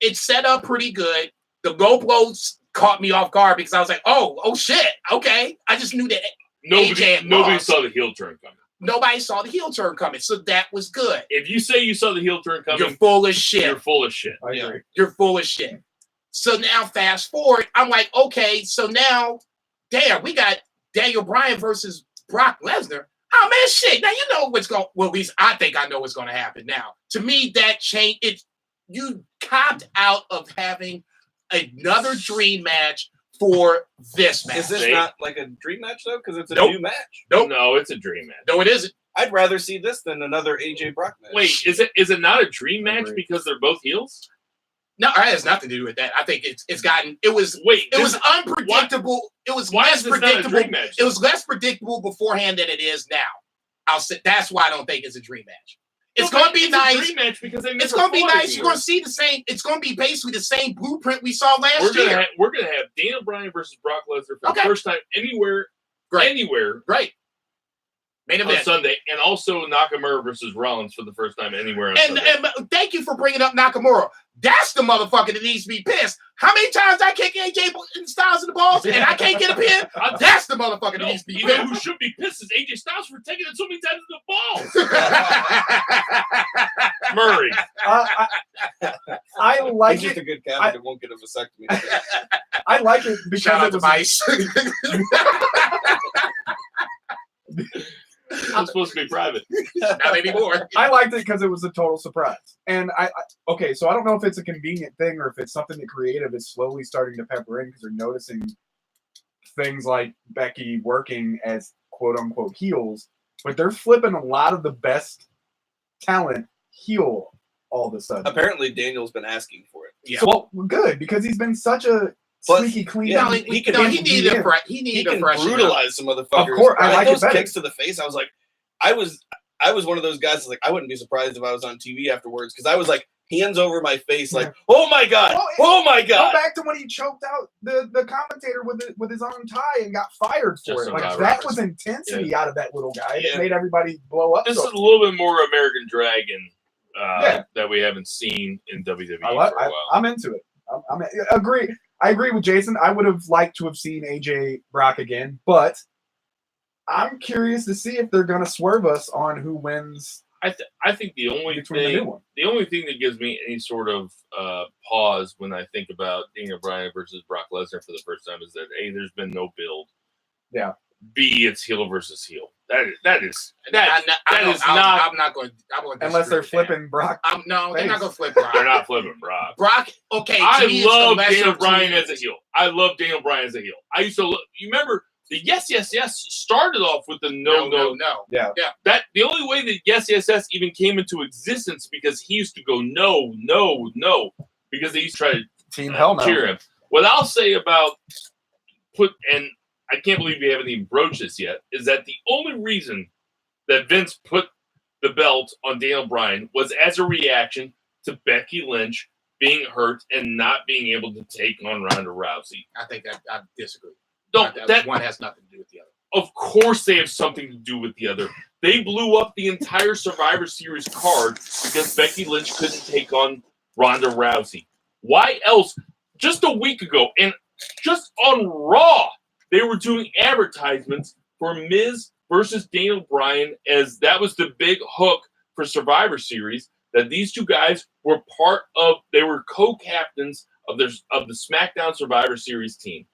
S6: It's set up pretty good. The low blows caught me off guard because I was like, oh shit, okay. I just knew that
S3: Nobody
S6: lost.
S3: saw the heel turn coming.
S6: Nobody saw the heel turn coming, so that was good.
S3: If you say you saw the heel turn coming,
S6: You're full of shit.
S3: You're full of shit.
S5: I agree.
S6: You're full of shit. So now, fast forward, I'm like, okay, so now, damn, we got Daniel Bryan versus Brock Lesnar. Oh man, shit. Now you know what's going. Well, at least I think I know what's going to happen. Now, to me, that change. You copped out of having another dream match for this match.
S1: Is this not like a dream match though? Because it's a
S6: Nope.
S1: new match.
S6: Nope.
S3: No, it's a dream match.
S6: No, it isn't.
S1: I'd rather see this than another AJ Brock match.
S3: Wait, is it not a dream match
S5: Agreed.
S3: because they're both heels?
S6: No, it has nothing to do with that. I think it's gotten. It was unpredictable. It was
S3: Why
S6: less
S3: is this not a
S6: predictable.
S3: dream match?
S6: It was less predictable beforehand than it is now. I'll say that's why I don't think it's a dream match. It's
S3: No,
S6: going to be
S3: it's a
S6: nice.
S3: dream match because they
S6: It's
S3: never
S6: going to be
S3: fought
S6: nice. You're going to see the same. It's going to be basically the same blueprint we saw last year.
S3: We're gonna have Daniel Bryan versus Brock Lesnar for
S6: Okay.
S3: the first time anywhere,
S6: Great. Main
S3: on
S6: event.
S3: Sunday, and also Nakamura versus Rollins for the first time anywhere on
S6: And
S3: Sunday.
S6: thank you for bringing up Nakamura. That's the motherfucker that needs to be pissed. How many times I kick AJ Styles in the balls and I can't get a pin? That's the motherfucker that
S3: No,
S6: needs to be
S3: you know
S6: pissed.
S3: who should be pissed is AJ Styles for taking it so many times in the balls. Murray.
S5: I like
S1: He's just
S5: it.
S1: a good captain that won't get a vasectomy.
S5: I like it
S6: Shout out
S5: because
S6: to
S5: it was
S6: Vice.
S3: I'm supposed to be private.
S6: Not anymore.
S5: I liked it because it was a total surprise. And okay, so I don't know if it's a convenient thing or if it's something that creative is slowly starting to pepper in because they're noticing things like Becky working as quote unquote heels, but they're flipping a lot of the best talent heel all of a sudden.
S1: Apparently, Daniel's been asking for it.
S6: Yeah.
S5: So, well, good because he's been such a
S1: Plus,
S5: sneaky clean.
S1: yeah,
S6: No,
S1: he can-
S6: he needed a
S1: He
S6: needed a
S1: can
S6: fresh.
S1: brutalize some motherfuckers.
S5: Of course, I like it
S1: those
S5: better.
S1: kicks to the face. I was like, I was one of those guys that's like, I wouldn't be surprised if I was on TV afterwards because I was like, hands over my face, like, oh my god,
S5: Well,
S1: oh my
S5: Go
S1: god.
S5: back to when he choked out the commentator with his own tie and got fired for
S3: Just
S5: it. Like
S3: Survivor.
S5: that was intensity out of that little guy
S1: Yeah.
S5: that made everybody blow up.
S3: This
S5: so
S3: is a little bit more American Dragon
S5: Yeah.
S3: that we haven't seen in WWE for a
S5: I,
S3: while.
S5: I'm into it. I agree with Jason. I would have liked to have seen AJ Brock again, but I'm curious to see if they're going to swerve us on who wins
S3: I think the only
S5: between the new one.
S3: thing that gives me any sort of pause when I think about Daniel Bryan versus Brock Lesnar for the first time is that A, there's been no build.
S5: Yeah.
S3: B, it's heel versus heel. That is
S6: I'm
S3: not.
S6: not going. I'm going
S5: Unless they're flipping Brock.
S6: No, they're not
S5: face.
S6: going to flip Brock.
S3: They're not flipping Brock.
S6: Brock. Okay. to
S3: I
S6: me, it's the
S3: love
S6: lesser
S3: Daniel
S6: of two
S3: Bryan as a
S6: evils.
S3: heel. I love Daniel Bryan as a heel. I used to look. You remember the Yes started off with the no. That the only way that Yes even came into existence because he used to go no because they used to try to
S5: Team Hell no.
S3: cheer him. What I'll say about and I can't believe we haven't even broached this yet, is that the only reason that Vince put the belt on Daniel Bryan was as a reaction to Becky Lynch being hurt and not being able to take on Ronda Rousey.
S6: I think I disagree.
S3: That
S6: one has nothing to do with the other.
S3: of course they have something to do with the other. They blew up the entire Survivor Series card because Becky Lynch couldn't take on Ronda Rousey. Why else? Just a week ago, and just on Raw, they were doing advertisements for Miz versus Daniel Bryan as that was the big hook for Survivor Series, that these two guys were they were co-captains of the SmackDown Survivor Series team.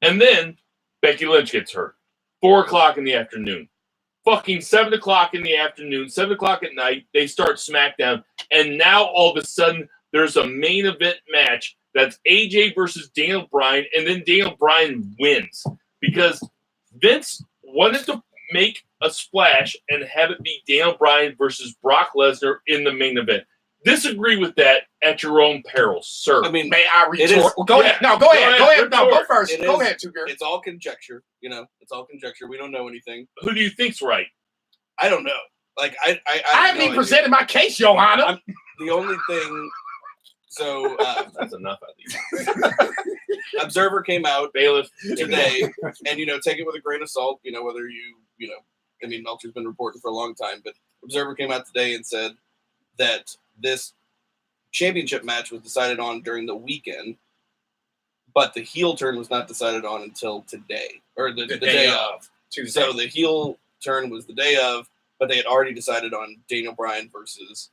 S3: And then Becky Lynch gets hurt. 4:00 in the afternoon. Fucking 7:00 in the afternoon, 7:00 at night, they start SmackDown. And now all of a sudden, there's a main event match that's AJ versus Daniel Bryan, and then Daniel Bryan wins. Because Vince wanted to make a splash and have it be Daniel Bryan versus Brock Lesnar in the main event. Disagree with that at your own peril, sir.
S1: I mean,
S6: May I
S1: It is-
S6: retort? Well, go
S3: yeah.
S6: ahead. No, go ahead. Go ahead. No, go
S3: Retort.
S6: first.
S1: It
S6: Go
S1: is-
S6: ahead, Tuger.
S1: it's all conjecture. You know, it's all conjecture. We don't know anything.
S3: Who do you think's right?
S1: I don't know. Like I
S6: I haven't even presented my case, Johanna.
S1: The only thing. So
S3: That's enough of these.
S1: Observer came out
S3: Bailiff
S1: today, and take it with a grain of salt. Whether I mean, Meltzer's been reporting for a long time, but Observer came out today and said that this championship match was decided on during the weekend, but the heel turn was not decided on until today, or the day of.
S6: Tuesday.
S1: So the heel turn was the day of, but they had already decided on Daniel Bryan versus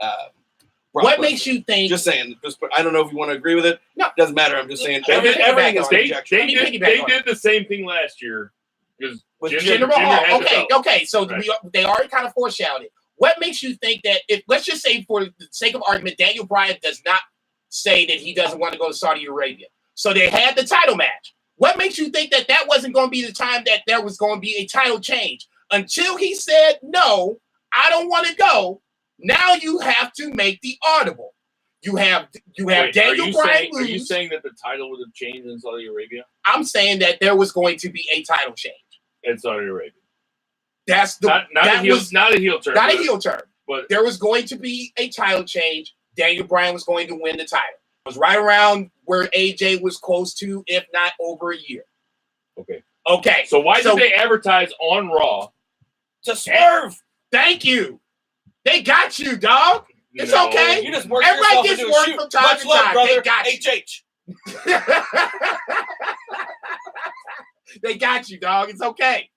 S1: Brock
S6: What
S1: Lesnar.
S6: makes you think?
S1: Just saying. I don't know if you want to agree with it.
S6: No.
S1: Doesn't matter. I'm just saying.
S6: They did-
S1: Everything is
S3: They
S1: conjecture.
S6: Let me
S3: did
S6: piggyback on
S3: the same thing last year. Because
S1: With
S6: Jinder Mahal.
S3: had the
S6: Okay,
S3: belt.
S6: okay. So
S3: Right.
S6: they already kind of foreshadowed it. What makes you think that if, let's just say for the sake of argument, Daniel Bryan does not say that he doesn't want to go to Saudi Arabia. So they had the title match. What makes you think that that wasn't going to be the time that there was going to be a title change? Until he said, no, I don't want to go. Now you have to make the audible. You have
S3: Wait,
S6: Daniel Bryan
S3: Are you
S6: lose.
S3: saying that the title would have changed in Saudi Arabia?
S6: I'm saying that there was going to be a title change.
S3: In Saudi Arabia.
S6: That's the
S3: Not
S6: that
S3: a heel,
S6: was
S3: not a heel turn.
S6: not a
S3: but-
S6: heel turn.
S3: But
S6: There was going to be a title change. Daniel Bryan was going to win the title. It was right around where AJ was close to, if not over a year.
S3: okay.
S6: Okay.
S3: So why
S6: So-
S3: did they advertise on Raw?
S1: To swerve.
S6: Thank you. They got you, dog. It's
S3: No.
S6: okay.
S1: You just work
S6: Everybody
S1: yourself
S6: gets
S1: into a
S6: work
S1: shoot.
S6: from time
S1: Much
S6: to
S1: love,
S6: time.
S1: brother.
S6: They got you.
S1: HH.
S6: They got you, dog. It's okay.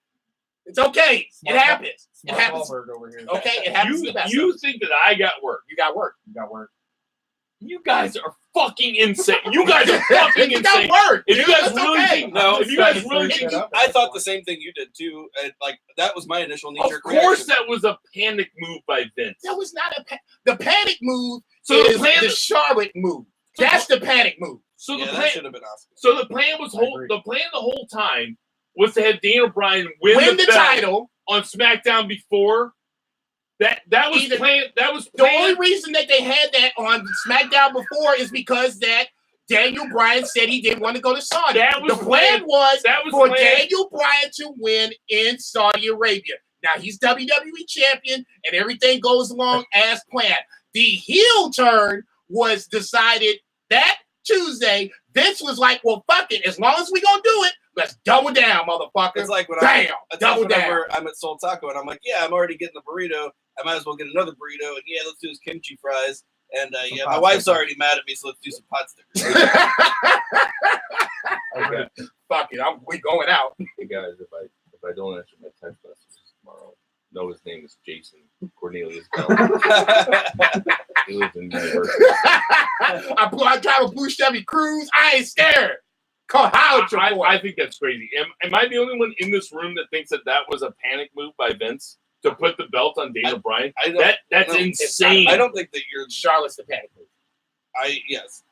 S6: It's okay.
S5: Smart
S6: It happens. It
S5: Smart
S6: happens.
S5: Wahlberg over here.
S6: Okay, it happens to the best.
S3: You
S6: of us.
S3: think that I got work?
S6: You got work.
S5: You got work.
S3: You guys are fucking insane. You guys are fucking
S6: You got
S3: insane.
S6: work.
S3: If you
S6: dude.
S3: guys
S6: That's
S3: really
S6: okay.
S3: think,
S1: No,
S3: if you guys
S5: Just
S3: really
S5: set
S3: think,
S5: up at
S1: I
S5: this
S1: thought the
S5: point.
S1: same thing you did too. Like that was my initial knee
S3: of
S1: jerk
S3: course
S1: reaction.
S3: that was a panic move by Vince.
S6: That was not the panic move.
S3: So the
S6: Is
S3: plan,
S6: the Charlotte move. That's the panic move.
S3: so
S1: Yeah,
S3: the
S1: that
S3: plan,
S1: should have been awesome.
S3: so the plan was
S5: I agree.
S3: the whole time was to have Daniel Bryan win
S6: Win
S3: the
S6: the
S3: belt
S6: title.
S3: on SmackDown before. That was
S6: Either-
S3: planned. That was
S6: The only
S3: planned.
S6: reason that they had that on SmackDown before is because that Daniel Bryan said he didn't want to go to Saudi.
S3: That was
S6: The plan was
S3: That was
S6: for
S3: planned.
S6: Daniel Bryan to win in Saudi Arabia. Now he's WWE champion and everything goes along as planned. The heel turn was decided that Tuesday. Vince was like, well, fuck it. As long as we gonna do it, let's double down, motherfucker.
S1: It's like when
S6: Bam!
S1: it's
S6: Double
S1: like
S6: down.
S1: whenever I'm at Soul Taco and I'm like, yeah, I'm already getting the burrito. I might as well get another burrito. And yeah, let's do this kimchi fries. And yeah, my
S5: pot
S1: wife's
S5: stickers.
S1: already mad at me, so let's do some pot stickers.
S5: I agree.
S6: Fuck it. We going out.
S3: Hey guys, if I don't answer my text messages tomorrow, know his name is Jason Cornelius Bell. He lives in University.
S6: I drive a blue Chevy Cruise. I ain't scared. Call Howard your boy.
S3: I think that's crazy. Am I the only one in this room that thinks that was a panic move by Vince to put the belt on Daniel Bryan?
S1: I don't.
S3: That's
S1: no,
S3: insane.
S1: I don't think that you're.
S6: Charlotte's the panic move.
S1: Yes.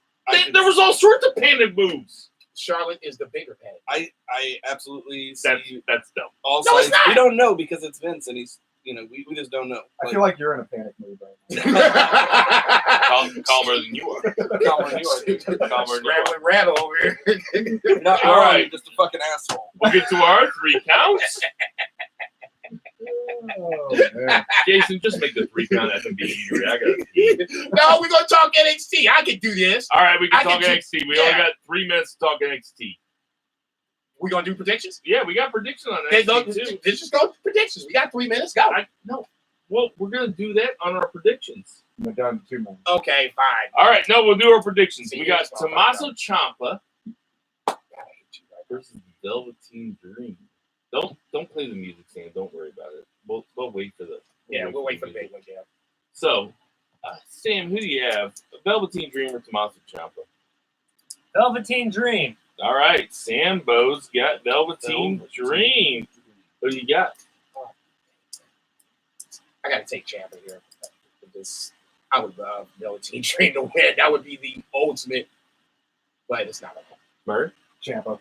S3: There was all sorts of panic moves.
S6: Charlotte is the bigger panic.
S1: I absolutely see
S3: That's dumb.
S1: all
S6: No, it's
S1: sides.
S6: not.
S1: We don't know because it's Vince and he's. We just don't know.
S5: I feel like you're in a panic mood right now.
S3: Calmer than you are.
S1: Calmer than you are.
S3: Calmer than you are.
S6: Rattle, rattle over here.
S1: Not
S3: All
S1: all
S3: right.
S1: right, just a fucking asshole.
S3: We'll get to our 3 counts.
S5: Oh, man.
S3: Jason, just make the 3 count. That's a bit easier. I gotta pee.
S6: No, we're gonna talk NXT. I can do this.
S3: All right, we can
S6: I
S3: talk
S6: can
S3: NXT. We only
S6: yeah.
S3: got 3 minutes to talk NXT.
S6: We gonna do predictions?
S3: Yeah, we got predictions on
S6: Okay,
S3: NXT
S6: let's
S3: too.
S6: just go to predictions. We got 3 minutes. Go.
S3: No. Well, we're gonna do that on our predictions.
S5: We're down to 2 minutes.
S6: Okay, fine.
S3: All right, no, we'll do our predictions.
S6: See,
S3: We got
S6: that's all
S3: Tommaso Ciampa
S6: God, I hate you right
S3: versus Velveteen Dream. Don't play the music, Sam. Don't worry about it. We'll wait for the.
S6: Yeah, we'll wait for the
S3: music.
S6: big one, yeah.
S3: So, Sam, who do you have? Velveteen Dream or Tommaso Ciampa?
S4: Velveteen Dream.
S3: All right, Sambo's got Velveteen Dream. Who do you got?
S6: I gotta take Ciampa here. This, I would love Velveteen Dream to win. That would be the ultimate, but it's not.
S3: Murray?
S5: Ciampa.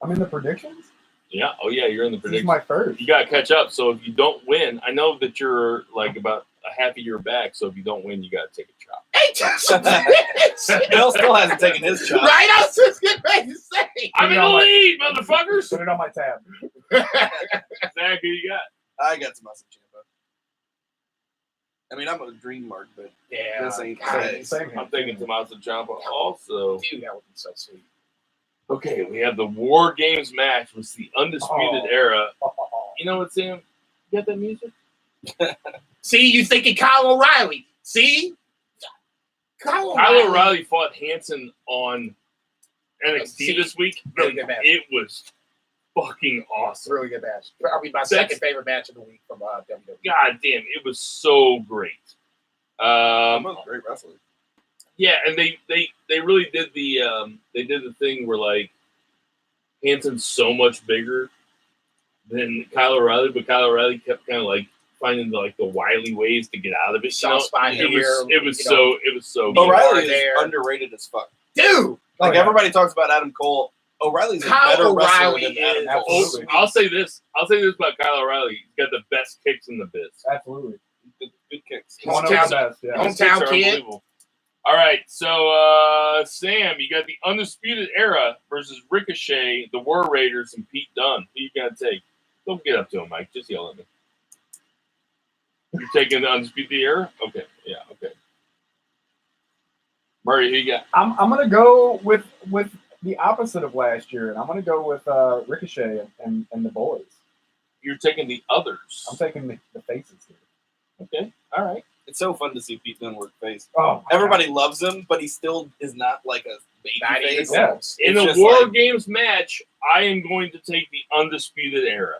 S5: I'm in the predictions?
S3: Yeah. Oh, yeah, you're in the
S5: This is
S3: prediction.
S5: my first.
S3: You got to catch up. So if you don't win, I know that you're like about a half a year back. So if you don't win, you got to take a chop.
S6: Hey, just
S1: Bill still hasn't taken his shot.
S6: right? I was just getting ready to say.
S3: I'm in the lead, motherfuckers.
S5: Put it on my tab.
S3: Zach, who you got?
S1: I got Tommaso Ciampa. I mean, I'm a dream mark, but
S6: Yeah,
S1: this ain't
S6: guys.
S5: Same here.
S3: I'm thinking Tommaso Ciampa also.
S6: Dude, that would be so sweet.
S3: Okay, we have the War Games match with the Undisputed Era. You know what, Sam? You got that music?
S6: See, you thinking Kyle O'Reilly. See? Kyle
S3: O'Reilly fought Hanson on NXT this week.
S6: Really good match.
S3: It was fucking awesome.
S6: Really good match. Probably my second favorite match of the week from WWE.
S3: God damn, it was so great.
S1: I'm a great wrestler.
S3: Yeah, and they really did the thing where like Hanson's so much bigger than Kyle O'Reilly, but Kyle O'Reilly kept kind of like finding the wily ways to get out of it.
S6: Soft spot
S3: It was so good.
S1: O'Reilly is
S6: there.
S1: underrated as fuck.
S6: Dude!
S1: Like everybody talks about Adam Cole. O'Reilly's a
S6: Kyle
S1: better
S6: O'Reilly
S1: wrestler than Adam
S6: is-
S1: Cole.
S5: Absolutely.
S3: I'll say this about Kyle O'Reilly. He's got the best kicks in the biz.
S5: Absolutely.
S1: Good kicks.
S5: One of the best. Yeah.
S6: Hometown
S3: His kicks are
S6: kid.
S3: unbelievable. All right, so Sam, you got the Undisputed Era versus Ricochet, the War Raiders, and Pete Dunne. Who you gonna take? Don't get up to him, Mike. Just yell at me. You're taking the Undisputed Era? Okay, yeah, okay. Murray, who you got?
S5: I'm gonna go with the opposite of last year, and I'm gonna go with Ricochet and the boys.
S3: You're taking the others.
S5: I'm taking the faces here.
S3: Okay, all right.
S1: It's so fun to see Pete Dunne work face.
S5: Oh,
S1: Everybody loves him, but he still is not like a baby
S6: Not even
S1: face.
S5: Yeah.
S6: close.
S3: In
S1: It's
S3: the
S1: just
S3: War
S1: like-
S3: Games match, I am going to take the Undisputed Era.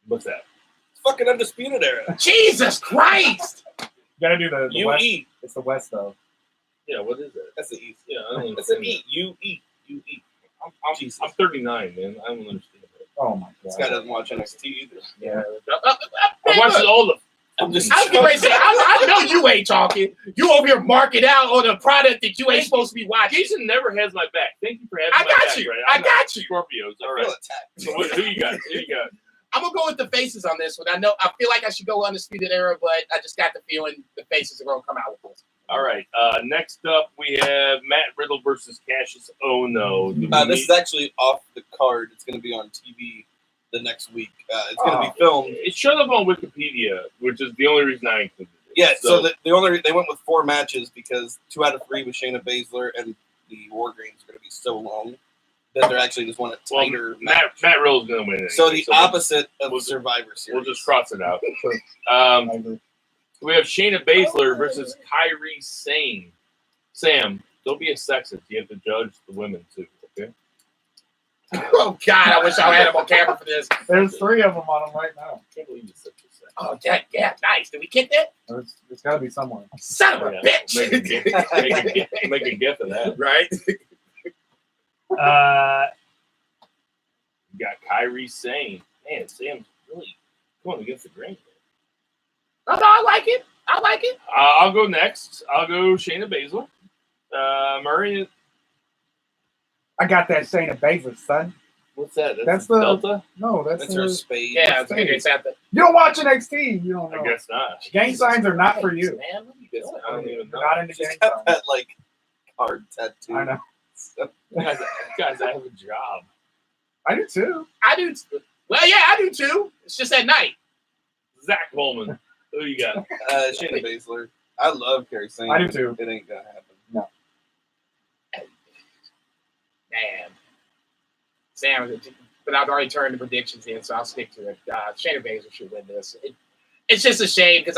S3: What's that?
S1: It's fucking Undisputed Era.
S6: Jesus Christ!
S5: you gotta do the
S1: You
S5: West.
S1: eat.
S5: It's the West though.
S3: Yeah, what is that?
S1: That's the East.
S3: Yeah, I don't
S1: That's an
S3: understand
S1: eat. You eat. You eat.
S3: I'm
S1: Jesus.
S3: 39, man. I don't understand that.
S5: Oh my
S1: This
S5: god.
S1: guy doesn't watch NXT either.
S5: Yeah.
S3: I watched all the.
S1: I'm just.
S6: I was getting ready to say, I know you ain't talking. You over here marking out on a product that you ain't supposed to be watching.
S3: Jason never has my back. Thank you for having
S6: I
S3: my
S6: got
S3: back.
S6: you.
S3: Right?
S6: I
S3: I'm not
S6: got you.
S3: Scorpios. All
S1: I
S3: right.
S1: feel attacked.
S3: So who you got? Who you got?
S6: I'm gonna go with the faces on this one. I feel like I should go Undisputed Era, but I just got the feeling the faces are gonna come out with this.
S3: All right. Next up, we have Matt Riddle versus Cassius Ohno.
S1: This is actually off the card. It's going to be on TV the next week. It's going to be filmed.
S3: It showed up on Wikipedia, which is the only reason I included it.
S1: Yeah, so they went with 4 matches because 2 out of 3 with Shayna Baszler, and the War Games are going to be so long that they're actually just want a tighter match.
S3: Matt Riddle's going to win it.
S1: So the
S3: anyway,
S1: opposite of
S3: we'll-
S1: Survivor Series.
S3: We'll just cross it out.
S5: I agree.
S3: We have Shayna Baszler versus Kairi Sane. Sam, don't be a sexist. You have to judge the women too. Okay.
S6: Oh God, I wish I had him on camera for this.
S5: There's 3 of them on them right now.
S3: I can't believe you're such a sexist.
S6: Oh yeah, nice. Did we get that?
S5: It's got to be somewhere.
S6: Son of a
S3: Yeah.
S6: bitch.
S3: Make a gif of that.
S6: Right?
S3: You got Kairi Sane. Man, Sam's really going against the grain.
S6: No, I like it. I like it.
S3: I'll go next. I'll go Shayna Baszler. Murray,
S5: I got that Shayna Baszler, son.
S3: what's that?
S5: That's the-
S3: Delta?
S5: No, that's
S1: That's her
S5: her.
S1: spade.
S6: Yeah, it's it's at the
S5: You don't watch NXT. You don't know.
S3: I guess not.
S5: Gang signs are not for you.
S6: Man, what are you
S3: Guess
S6: doing?
S3: I don't even
S5: They're
S3: know.
S5: not into
S1: She's
S5: gang
S1: got
S5: signs.
S1: that like card tattoo.
S5: I know.
S3: Guys, I have a job.
S5: I do too.
S6: I do. Well, yeah, I do too. It's just at night.
S3: Zach Coleman. Who you got?
S1: Shayna Baszler. I love Carrie Sane.
S5: I do too.
S1: It ain't gonna happen.
S6: Man. Sam, but I've already turned the predictions in, so I'll stick to it. Shayna Baszler should win this. It's just a shame because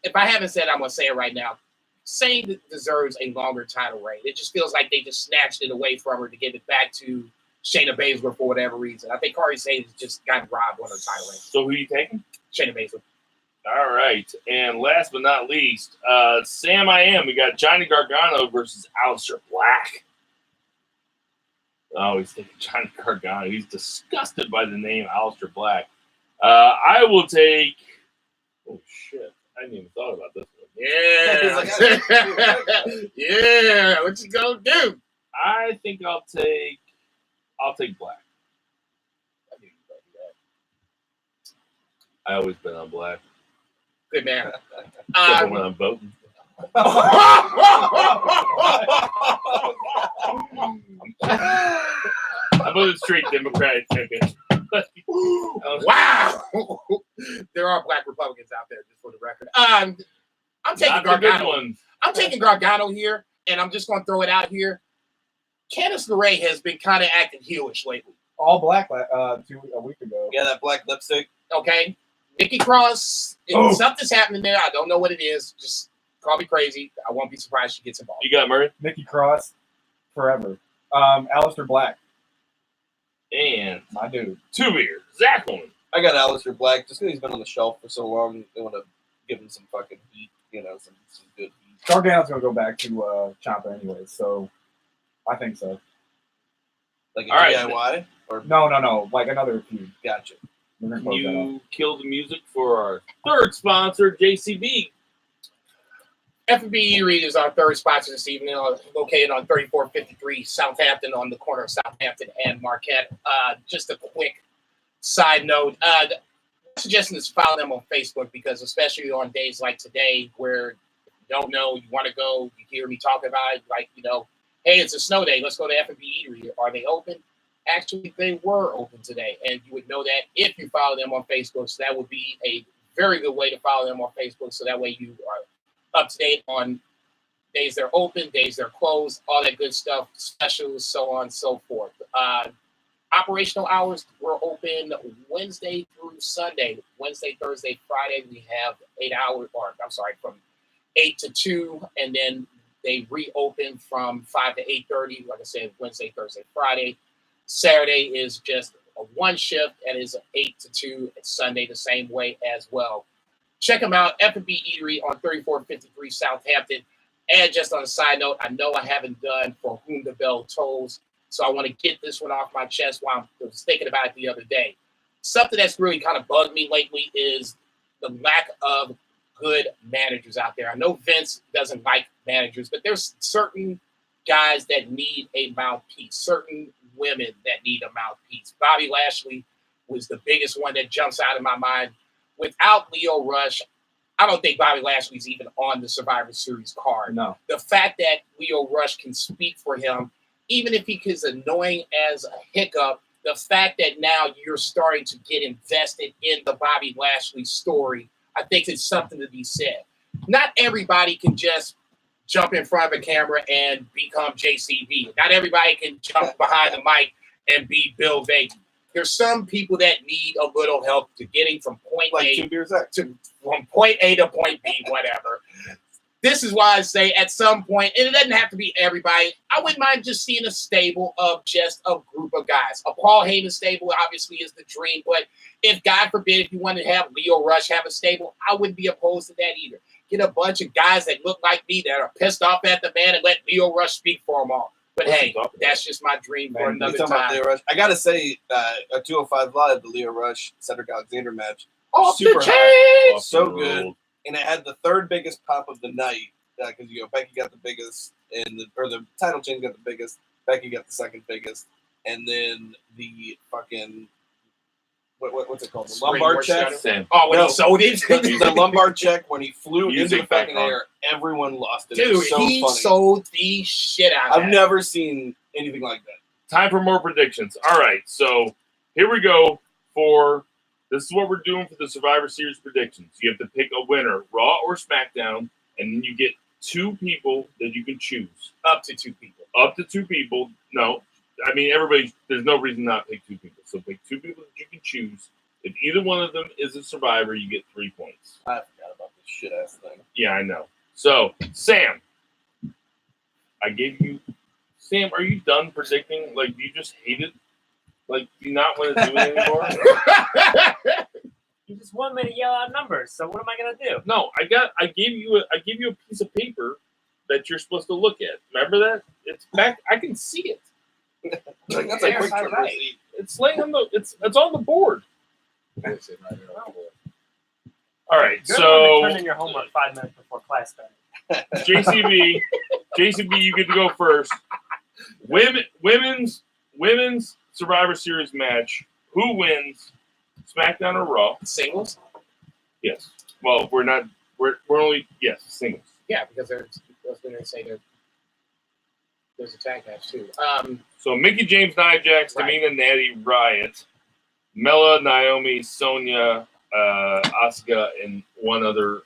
S6: if I haven't said it, I'm going to say it right now. Sane deserves a longer title reign. It just feels like they just snatched it away from her to give it back to Shayna Baszler for whatever reason. I think Kairi Sane has just gotten robbed on her title reign.
S3: So who you taking?
S6: Shayna Baszler.
S3: All right. And last but not least, Sam I Am. We got Johnny Gargano versus Aleister Black. Oh, he's thinking Johnny Gargano. He's disgusted by the name Aleister Black. I will take. Oh shit! I hadn't even thought about this one.
S6: Yeah. Yeah. What you gonna do?
S3: I think I'll take Black. I always been on Black.
S6: Good man.
S3: Except for when I'm voting. I voted straight Democratic ticket.
S6: Wow. There are black Republicans out there, just for the record. I'm taking
S3: Not the good
S6: Gargano.
S3: ones.
S6: I'm taking Gargano here, and I'm just going to throw it out here. Candice LeRae has been kind of acting heelish lately.
S5: All black a week ago.
S1: Yeah, that black lipstick.
S6: Okay, Nikki Cross.
S5: Oh.
S6: Something's happening there. I don't know what it is. Just call me crazy. I won't be surprised she gets involved.
S3: You got Murray?
S5: Nikki Cross, forever. Aleister Black,
S3: And
S5: my dude.
S3: two beer. Zach Woman.
S1: I got Aleister Black just because he's been on the shelf for so long. They want to give him some fucking heat, some good heat.
S5: Gargano's gonna go back to Ciampa anyway, so I think so.
S1: Like a
S3: All right.
S1: DIY? Or
S5: No, like another feud.
S1: gotcha.
S5: We're gonna close that off.
S3: You killed the music for our third sponsor, JCB.
S6: F&B Eatery is our third sponsor this evening, located on 3453 Southampton on the corner of Southampton and Marquette. Just a quick side note. Suggestion is to follow them on Facebook because especially on days like today where you don't know, you want to go, you hear me talk about it, like, hey, it's a snow day, let's go to F&B Eatery. Are they open? Actually, they were open today, and you would know that if you follow them on Facebook. So that would be a very good way to follow them on Facebook. So that way you are up to date on days they're open, days they're closed, all that good stuff, specials, so on and so forth. Operational hours were open Wednesday through Sunday. Wednesday, Thursday, Friday, we have 8 hours, from 8 to 2, and then they reopen from 5 to 8:30. Like I said, Wednesday, Thursday, Friday. Saturday is just a one shift and is 8 to 2. And Sunday the same way as well. Check them out, F&B Eatery on 3453 Southampton. And just on a side note, I know I haven't done For Whom the Bell Tolls, so I want to get this one off my chest while I was thinking about it the other day. Something that's really kind of bugged me lately is the lack of good managers out there. I know Vince doesn't like managers, but there's certain guys that need a mouthpiece, certain women that need a mouthpiece. Bobby Lashley was the biggest one that jumps out of my mind. Without Leo Rush, I don't think Bobby Lashley's even on the Survivor Series card.
S5: No.
S6: The fact that Leo Rush can speak for him, even if he is annoying as a hiccup, the fact that now you're starting to get invested in the Bobby Lashley story, I think it's something to be said. Not everybody can just jump in front of a camera and become JCB. Not everybody can jump behind the mic and be Bill Vegas. There's some people that need a little help to getting from point
S1: Like
S6: A
S1: 2 beers Zach.
S6: from point A to point B, whatever. This is why I say at some point, and it doesn't have to be everybody, I wouldn't mind just seeing a stable of just a group of guys. A Paul Heyman stable obviously is the dream, but if God forbid, if you wanted to have Leo Rush have a stable, I wouldn't be opposed to that either. Get a bunch of guys that look like me that are pissed off at the man and let Leo Rush speak for them all. But hey, that's just my dream for
S5: Man,
S6: another
S1: Talking about
S6: time.
S1: Leo Rush. I gotta say, a 205 Live, the Leo Rush Cedric Alexander match,
S6: Off
S1: super
S6: the
S1: high.
S6: chain!
S1: So good, and it had the third biggest pop of the night because Becky got the biggest, and the title change got the biggest. Becky got the second biggest, and then the fucking what's it called? The lumbar check.
S6: Oh, when
S1: No.
S6: he sold it?
S1: The lumbar check when he flew
S3: Music
S1: into the fucking
S3: background.
S1: air, everyone lost it. It
S6: Dude,
S1: was so
S6: he
S1: funny.
S6: sold the shit out of
S1: I've
S6: that.
S1: never seen anything like that.
S3: Time for more predictions. All right, so here we go this is what we're doing for the Survivor Series predictions. You have to pick a winner, Raw or SmackDown, and then you get 2 people that you can choose.
S6: Up to 2 people.
S3: Up to 2 people. No, I mean, everybody, there's no reason not to pick 2 people. So pick 2 people that you can choose. If either one of them is a survivor, you get 3 points.
S1: I forgot about this shit ass thing.
S3: Yeah, I know. So, Sam, I gave you. Sam, are you done predicting? Like, do you just hate it? Like, do you not want to do it anymore?
S4: You just want me to yell out numbers, so what am I gonna do?
S3: No, I gave you a piece of paper that you're supposed to look at. Remember that? It's back. I can see it.
S1: Like, that's a quick
S4: Yes,
S1: trip
S4: right.
S1: receipt.
S3: It's laying on the. It's on the board. All right,
S4: Good
S3: so
S4: one to turn in your homework 5 minutes before class started.
S3: JCB, you get to go first. Women's Survivor Series match. Who wins? SmackDown or Raw?
S6: Singles?
S3: Yes. Well, we're not. We're only singles.
S6: Yeah, because I was going to say there's a tag match too.
S3: So Mickey James, Nia Jax,
S6: Right.
S3: Tamina, Natty, Riot, Mella, Naomi, Sonya, Asuka, and one other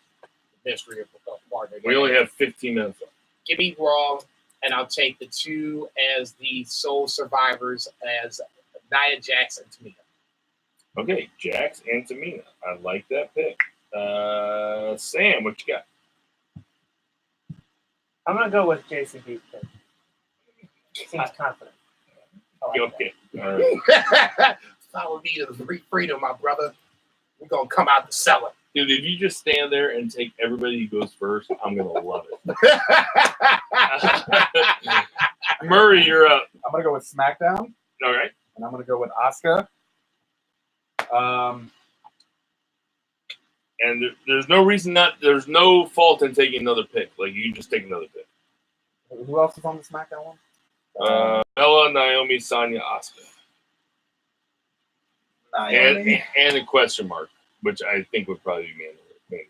S6: Mystery of partner.
S3: We only have 15 minutes left.
S6: Give me Raw, and I'll take the two as the sole survivors as Nia Jax and Tamina.
S3: Okay, Jax and Tamina. I like that pick. Sam, what you got?
S4: I'm gonna go with Jason Beat. Seems confident. I like
S3: Okay. All right.
S6: Follow me to the freedom, my brother. We're gonna come out the cellar.
S3: Dude, if you just stand there and take everybody who goes first, I'm going to love it. Murray, you're up.
S5: I'm gonna go with SmackDown,
S3: All right.
S5: and I'm gonna go with Asuka.
S3: And there's no reason there's no fault in taking another pick. Like, you can just take another pick.
S5: Who else is on the SmackDown one?
S3: Bella, Naomi, Sonya, Asuka.
S5: Naomi.
S3: And a question mark, which I think would probably be Mandy.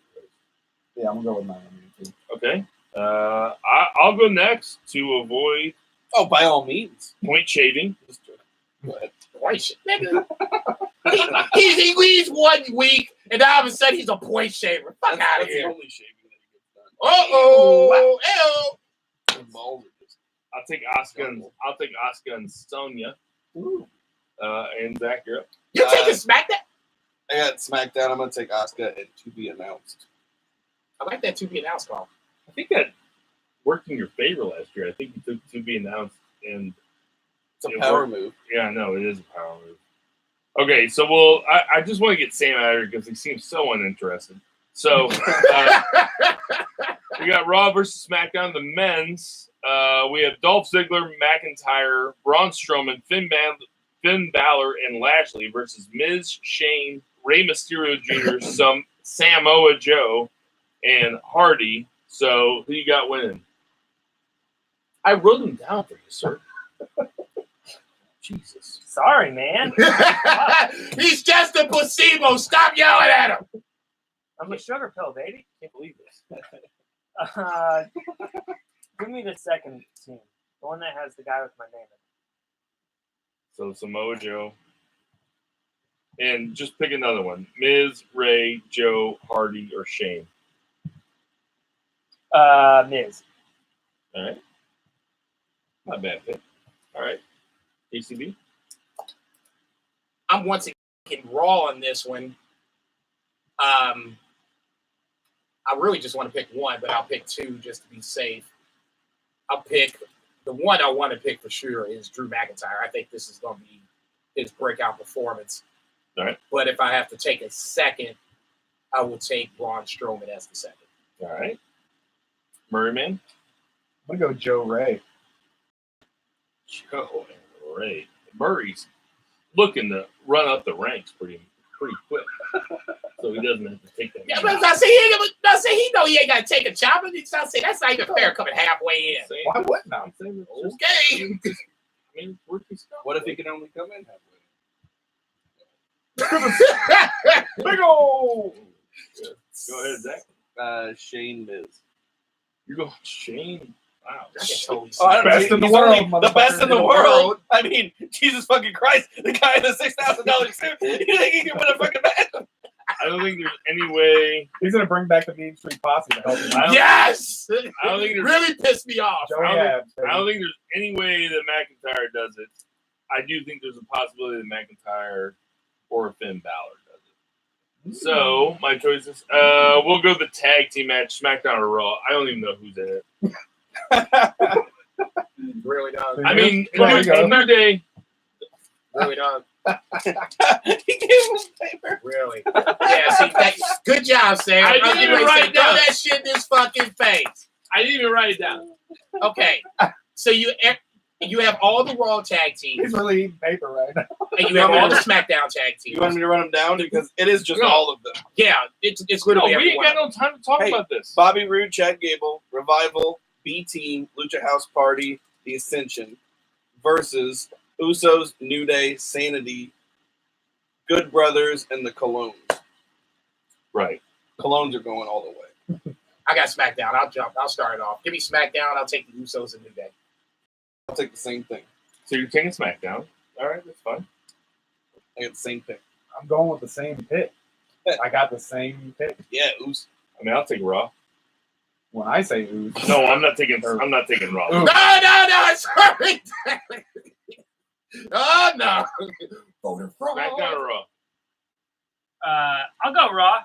S5: Yeah, I'm gonna go with Naomi too.
S3: Okay. I'll go next to avoid
S1: Oh, by all means.
S3: point shaving.
S1: Go ahead.
S6: Point shit, nigga. He's 1 week, and all of a sudden he's a point shaver. Fuck out of
S1: That's the
S6: here.
S1: only shaving that he gets done.
S6: Uh-oh.
S1: His balls are just-
S3: I'll take Asuka and Sonya. And Zach, you're up.
S6: You taking SmackDown?
S1: I got SmackDown. I'm gonna take Asuka and to be announced.
S6: I like that to be announced call.
S3: I think that worked in your favor last year. I think you took to be announced, and
S1: It's a
S3: it
S1: power
S3: worked.
S1: move.
S3: Yeah, no, it is a power move. Okay, so I just want to get Sam out of here because he seems so uninterested. So we got Raw versus SmackDown, the men's. We have Dolph Ziggler, McIntyre, Braun Strowman, Finn Balor, and Lashley versus Miz, Shane, Rey Mysterio Jr., Samoa Joe, and Hardy. So who you got winning? I wrote them down for you, sir. Jesus.
S4: Sorry, man.
S6: He's just a placebo. Stop yelling at him.
S4: I'm a sugar pill, baby.
S3: Can't believe this.
S4: Give me the second team, the one that has the guy with my name in it.
S3: So Samoa Joe. And just pick another one. Miz, Ray, Joe, Hardy, or Shane.
S4: Miz.
S3: All right. Not a bad pick. All right. ACB.
S6: I'm once again Raw on this one. I really just want to pick one, but I'll pick two just to be safe. I'll pick the one I want to pick for sure is Drew McIntyre. I think this is going to be his breakout performance.
S3: All right.
S6: But if I have to take a second, I will take Braun Strowman as the second.
S3: All right. Murray Man.
S5: I'm gonna go Joe Ray.
S3: Joe and Ray. Murray's looking to run up the ranks pretty quick. So he doesn't have to take that.
S6: Yeah, but I say he know he ain't got to take a chop. I say that's not even fair coming halfway in.
S5: Why wouldn't I?
S6: Okay.
S3: I mean, where'd he start?
S1: What if he can only come in halfway?
S5: Big ol'.
S3: Go ahead, Zach.
S1: Shane Miz.
S3: You're going Shane. Wow.
S6: I can totally see
S1: Oh, I
S6: that.
S1: don't know,
S5: Best in the
S1: he's
S5: world,
S1: only the best in the
S5: motherfucker.
S1: world. I mean, Jesus fucking Christ, the guy in the $6,000 suit. You think he can win a fucking match?
S3: I don't think there's any way.
S5: He's gonna bring back the Mean Street Posse to help him.
S3: I don't-
S6: Yes!
S3: I don't think there's
S6: really pissed me off.
S5: Joey
S3: I don't
S5: Abs,
S3: I don't
S5: baby.
S3: think there's any way that McIntyre does it. I do think there's a possibility that McIntyre or Finn Balor does it. So my choices. We'll go the tag team match, SmackDown or Raw. I don't even know who's in it.
S6: Really dog.
S3: I mean,
S5: There you go.
S3: New Day.
S6: Really dog.
S1: He gave him paper.
S6: Really. Yeah, see, good job, Sam.
S3: I didn't
S6: was getting
S3: even
S6: ready to
S3: write
S6: say,
S3: it down.
S6: throw that shit in his fucking face.
S3: I didn't even write it down.
S6: Okay. So you have all the Raw tag teams,
S5: He's really eating paper right now.
S6: and you have all the SmackDown tag teams.
S1: You want me to run them down? Because it is just
S3: No.
S1: all of them.
S6: Yeah, it's
S3: No,
S6: literally
S3: we ain't
S6: everyone.
S3: got no time to talk
S1: Hey.
S3: about this.
S1: Bobby Roode, Chad Gable, Revival, B-Team, Lucha House Party, The Ascension versus Usos, New Day, Sanity, Good Brothers, and the Colognes.
S3: Right.
S1: Colognes are going all the way.
S6: I got SmackDown. I'll start it off. Give me SmackDown. I'll take the Usos and New Day.
S1: I'll take the same thing.
S3: So you're taking SmackDown. All right, that's fine.
S1: I get the same thing.
S5: I'm going with the same pick. I got the same pick.
S1: Yeah, Oos.
S3: I mean, I'll take Raw.
S5: When I say ooze,
S3: No, I'm not taking Raw.
S5: Ooh.
S6: No, sorry. Oh, no. Voted for
S3: SmackDown or Raw?
S4: I'll go Raw.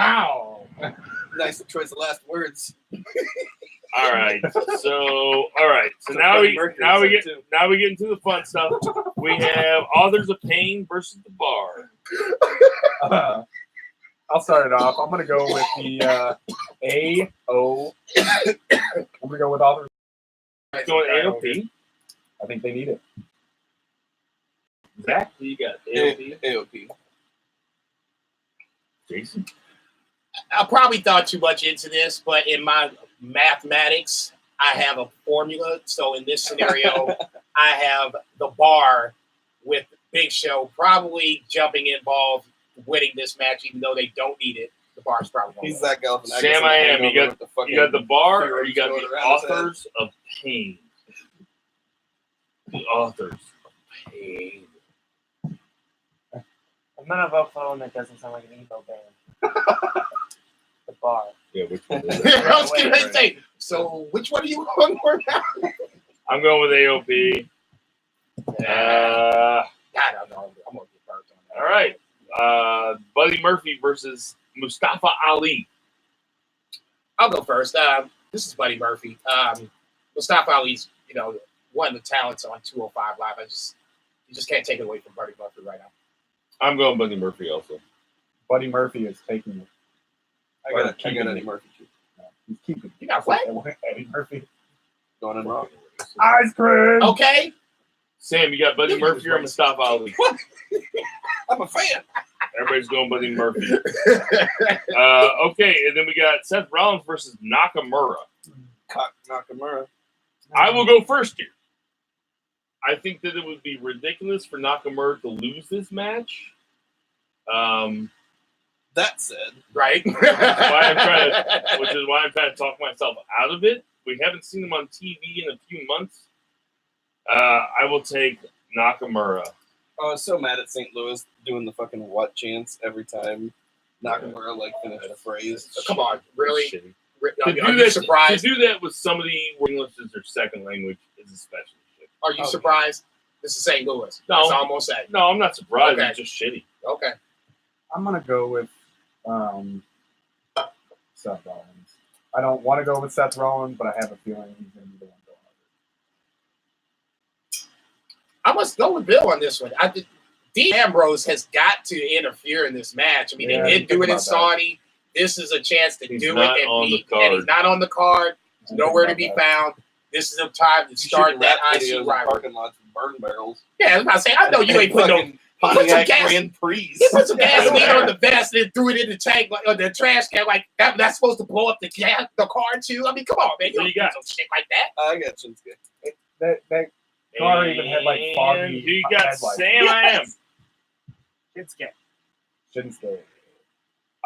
S5: ow.
S1: Nice choice of last words.
S3: All right. So now we get into the fun stuff. We have Authors of Pain versus the Bar.
S5: I'll start it off. I'm gonna go with the AO. I'm gonna go with Authors.
S3: Going AOP.
S5: I think they need it.
S3: Zach, who you got? AOP.
S1: AOP.
S3: Jason.
S6: I probably thought too much into this, but in my mathematics, I have a formula. So in this scenario, I have the Bar with Big Show probably jumping involved, winning this match, even though they don't need it. The Bar's probably going
S1: He's Zach Galifianakis.
S3: Sam, I am. You got the Bar, or you got
S1: going
S3: the
S1: around his head.
S3: Authors of Pain. The Authors of Pain.
S7: I'm gonna vote for one that doesn't sound like an emo band. The Bar.
S3: Yeah, which one is it?
S6: I was going to say, so which one are you going for now?
S3: I'm going with AOP.
S6: I don't know. I'm going to get burnt on that.
S3: All right. Buddy Murphy versus Mustafa Ali.
S6: I'll go first. This is Buddy Murphy. Mustafa Ali's, one of the talents on 205 Live. You just can't take it away from Buddy Murphy right now.
S3: I'm going Buddy Murphy also.
S5: Buddy Murphy is taking it.
S1: I got Eddie Murphy too.
S5: He's keeping it.
S6: You got what?
S5: Eddie Murphy.
S1: Going in wrong.
S5: Ice cream.
S6: Okay.
S3: Sam, you got Buddy Murphy or Mustafa Ali?
S1: I'm a fan.
S3: Everybody's going Buddy Murphy. Okay, and then we got Seth Rollins versus Nakamura.
S1: Nakamura.
S3: I will go first here. I think that it would be ridiculous for Nakamura to lose this match.
S1: That said,
S6: Right.
S3: Which is why I'm trying to talk myself out of it. We haven't seen him on TV in a few months. I will take Nakamura.
S1: I was so mad at St. Louis doing the fucking what chants every time Nakamura finished a phrase.
S6: Come on, really?
S3: Shitty.
S6: Are you surprised?
S3: To do that with somebody where English is their second language is especially shitty.
S6: Are you surprised? This is St. Louis.
S3: No.
S6: That's almost it.
S3: No, I'm not surprised.
S6: Okay.
S3: It's just shitty.
S6: Okay.
S5: I'm gonna go with Seth Rollins. I don't want to go with Seth Rollins, but I have a feeling he's gonna be the one going over.
S6: I must go with Bill on this one. Dean Ambrose has got to interfere in this match. I mean,
S5: Yeah,
S6: they did do it in
S5: about that.
S6: Saudi. This is a chance to
S3: He's
S6: do
S3: not
S6: it,
S3: on
S6: and
S3: the
S6: he's
S3: card.
S6: not on the card. He's
S5: I'm
S6: nowhere to
S5: thinking
S6: be
S5: about
S6: found. This is the time to start that IC rivalry.
S1: Parking lots with burn barrels.
S6: Yeah, I was about to say, I know you ain't put no. Put some
S1: Pontiac
S6: gas-
S1: Grand Prix.
S6: He put some gasoline on the vest and threw it in the tank or the trash can. Like that's supposed to blow up the car too. I mean, come on, man. You
S3: Who
S6: don't
S3: you
S6: do
S3: got?
S6: some shit like that.
S1: I got Shinsuke.
S5: That car even had foggy.
S3: And who you got?
S5: headlights.
S3: Sam, I am.
S4: Shinsuke.
S5: Shinsuke.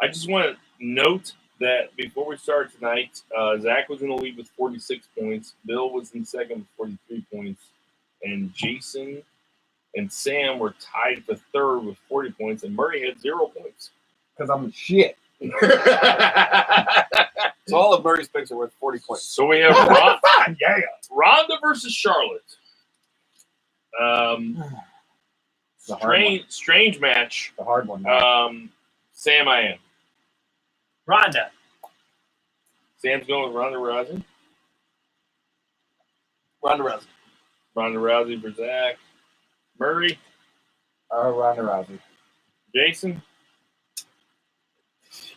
S3: I just want to note that before we start tonight, Zach was in the lead with 46 points. Bill was in second with 43 points. And Jason and Sam were tied for third with 40 points. And Murray had 0 points.
S5: Because I'm shit.
S1: So all of Murray's picks are worth 40 points.
S3: So we have
S5: Yeah.
S3: Ronda versus Charlotte.
S5: The hard one.
S3: Strange match.
S5: The hard one. Now.
S3: Sam, I am.
S4: Ronda.
S3: Sam's going with Ronda Rousey.
S1: Ronda Rousey.
S3: Ronda Rousey for Zach. Murray.
S5: Ronda Rousey.
S3: Jason.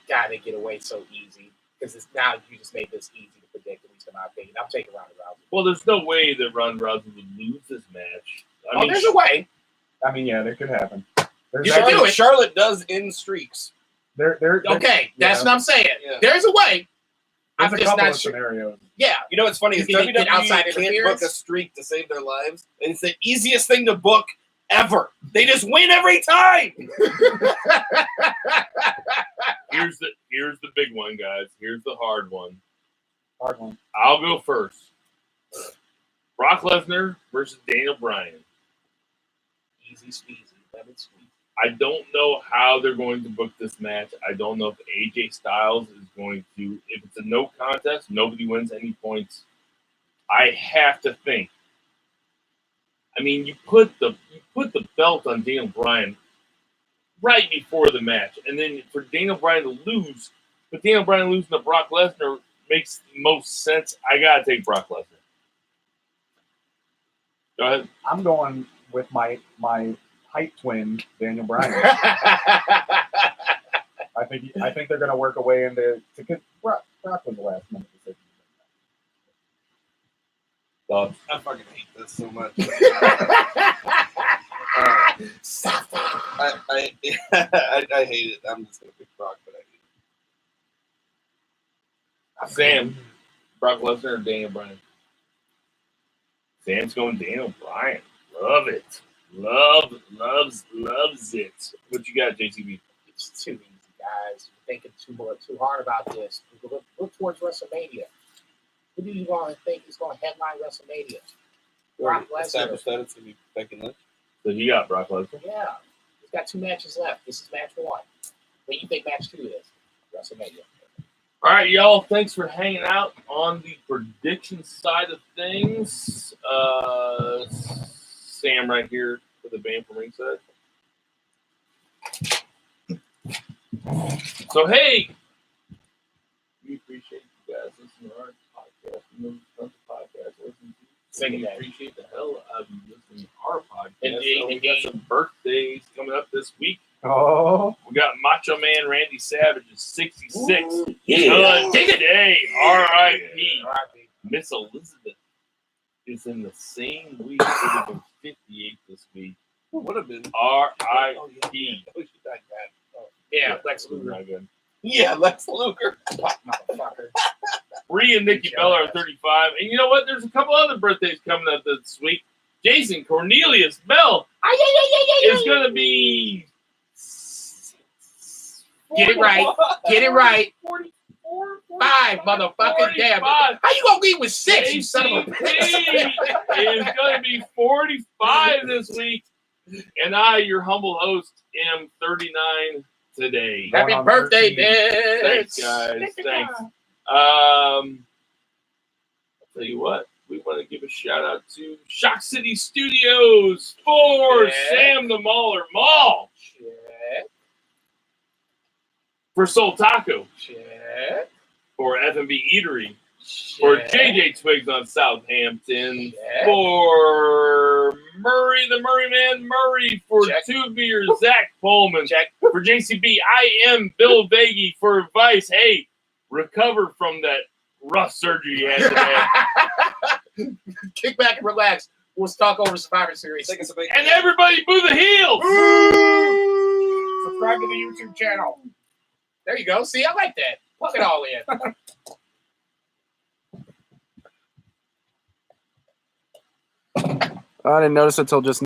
S6: Gotta get away so easy because now you just made this easy to predict. At least in my opinion, I'm taking Ronda Rousey.
S3: Well, there's no way that Ronda Rousey would lose this match. I mean,
S6: There's a way.
S5: I mean, yeah, that could happen. There's
S6: You should do it.
S1: Charlotte does end streaks.
S5: There.
S6: Okay, that's
S5: yeah.
S6: what I'm saying.
S1: Yeah.
S6: There's a way.
S5: There's
S6: I'm
S5: a
S6: just
S5: couple
S6: not
S5: of
S6: sure.
S5: scenarios.
S6: Yeah.
S1: You know what's funny is
S6: You think they
S1: WWE
S6: get outside
S1: can't
S6: interference?
S1: book a streak to save their lives. And it's the easiest thing to book ever. They just win every time.
S3: here's the big one, guys. Here's the hard one.
S5: Hard one.
S3: I'll go first. Brock Lesnar versus Daniel Bryan.
S6: Easy squeezy, lemon squeeze.
S3: I don't know how they're going to book this match. I don't know if AJ Styles is going to. If it's a no contest, nobody wins any points. I have to think. I mean, you put the belt on Daniel Bryan right before the match, and then for Daniel Bryan to lose, but Daniel Bryan losing to Brock Lesnar makes the most sense. I gotta take Brock Lesnar. Go ahead.
S5: I'm going with my height twin, Daniel Bryan. I think they're going to work a way into because Brock was the last minute decision.
S3: Thoughts?
S1: I fucking hate this so much. I hate it. I'm just gonna pick Brock, but I hate it.
S3: Sam, Brock Lesnar or Daniel Bryan? Sam's going Daniel Bryan. Love it. Loves it. What you got, JCB?
S6: It's too easy, guys. You're thinking too hard about this. Look towards WrestleMania. Who do you want to think is going to headline WrestleMania? Brock Lesnar.
S1: Established that it's gonna be Becky Lynch.
S3: So you got Brock Lesnar.
S6: Yeah. He's got 2 matches left. This is match 1. What do you think match 2 is? WrestleMania.
S3: All right, y'all. Thanks for hanging out on the prediction side of things. Sam right here for the band from Ringside. So, hey, we appreciate you guys listening to our podcast. We know tons of podcasts to listen to. We appreciate the hell out of you listening to our podcast.
S6: Indeed,
S3: We got some birthdays coming up this week.
S5: Oh,
S3: We got Macho Man Randy Savage is 66.
S6: Ooh, yeah.
S3: Today, R.I.P. Miss Elizabeth is in the same week. It would have been 58 this week.
S1: Would have been.
S3: R.I.P.
S1: Oh, she died bad. Oh.
S6: Yeah, Lex
S3: Luger.
S6: Luger.
S3: Not good.
S1: Yeah, Lex Luger.
S6: Motherfucker.
S3: Bree and Nikki Bella are 35. And you know what? There's a couple other birthdays coming up this week. Jason Cornelius Bell is going to be.
S6: Get it right. Get it right.
S3: 44,
S6: 5, motherfucking damn. How you gonna leave with 6, you son of a bitch?
S3: is going to be 45 this week. And I, your humble host, am 39 today.
S5: Going
S6: Happy
S5: on
S6: birthday,
S5: 13.
S6: bitch.
S3: Thanks, guys. Thanks. I'll tell you what. We want to give a shout out to Shock City Studios for
S6: Yeah.
S3: Sam the Mauler Mall,
S6: Check.
S3: for Soul Taco,
S6: Check.
S3: for F&B Eatery, for
S6: Check.
S3: JJ Twigs on Southampton,
S6: Check.
S3: for Murray the Murray Man Murray, for
S6: Check.
S3: Two Beers Zach Pullman,
S6: Check.
S3: for JCB I am Bill Vagey, for advice. Hey, recover from that rough surgery you had today.
S6: Kick back and relax. We'll talk over Survivor Series.
S1: Take us a big.
S3: And everybody boo the heels.
S6: Subscribe to the YouTube channel. There you go. See, I like that. Plug it all in.
S5: I didn't notice it till just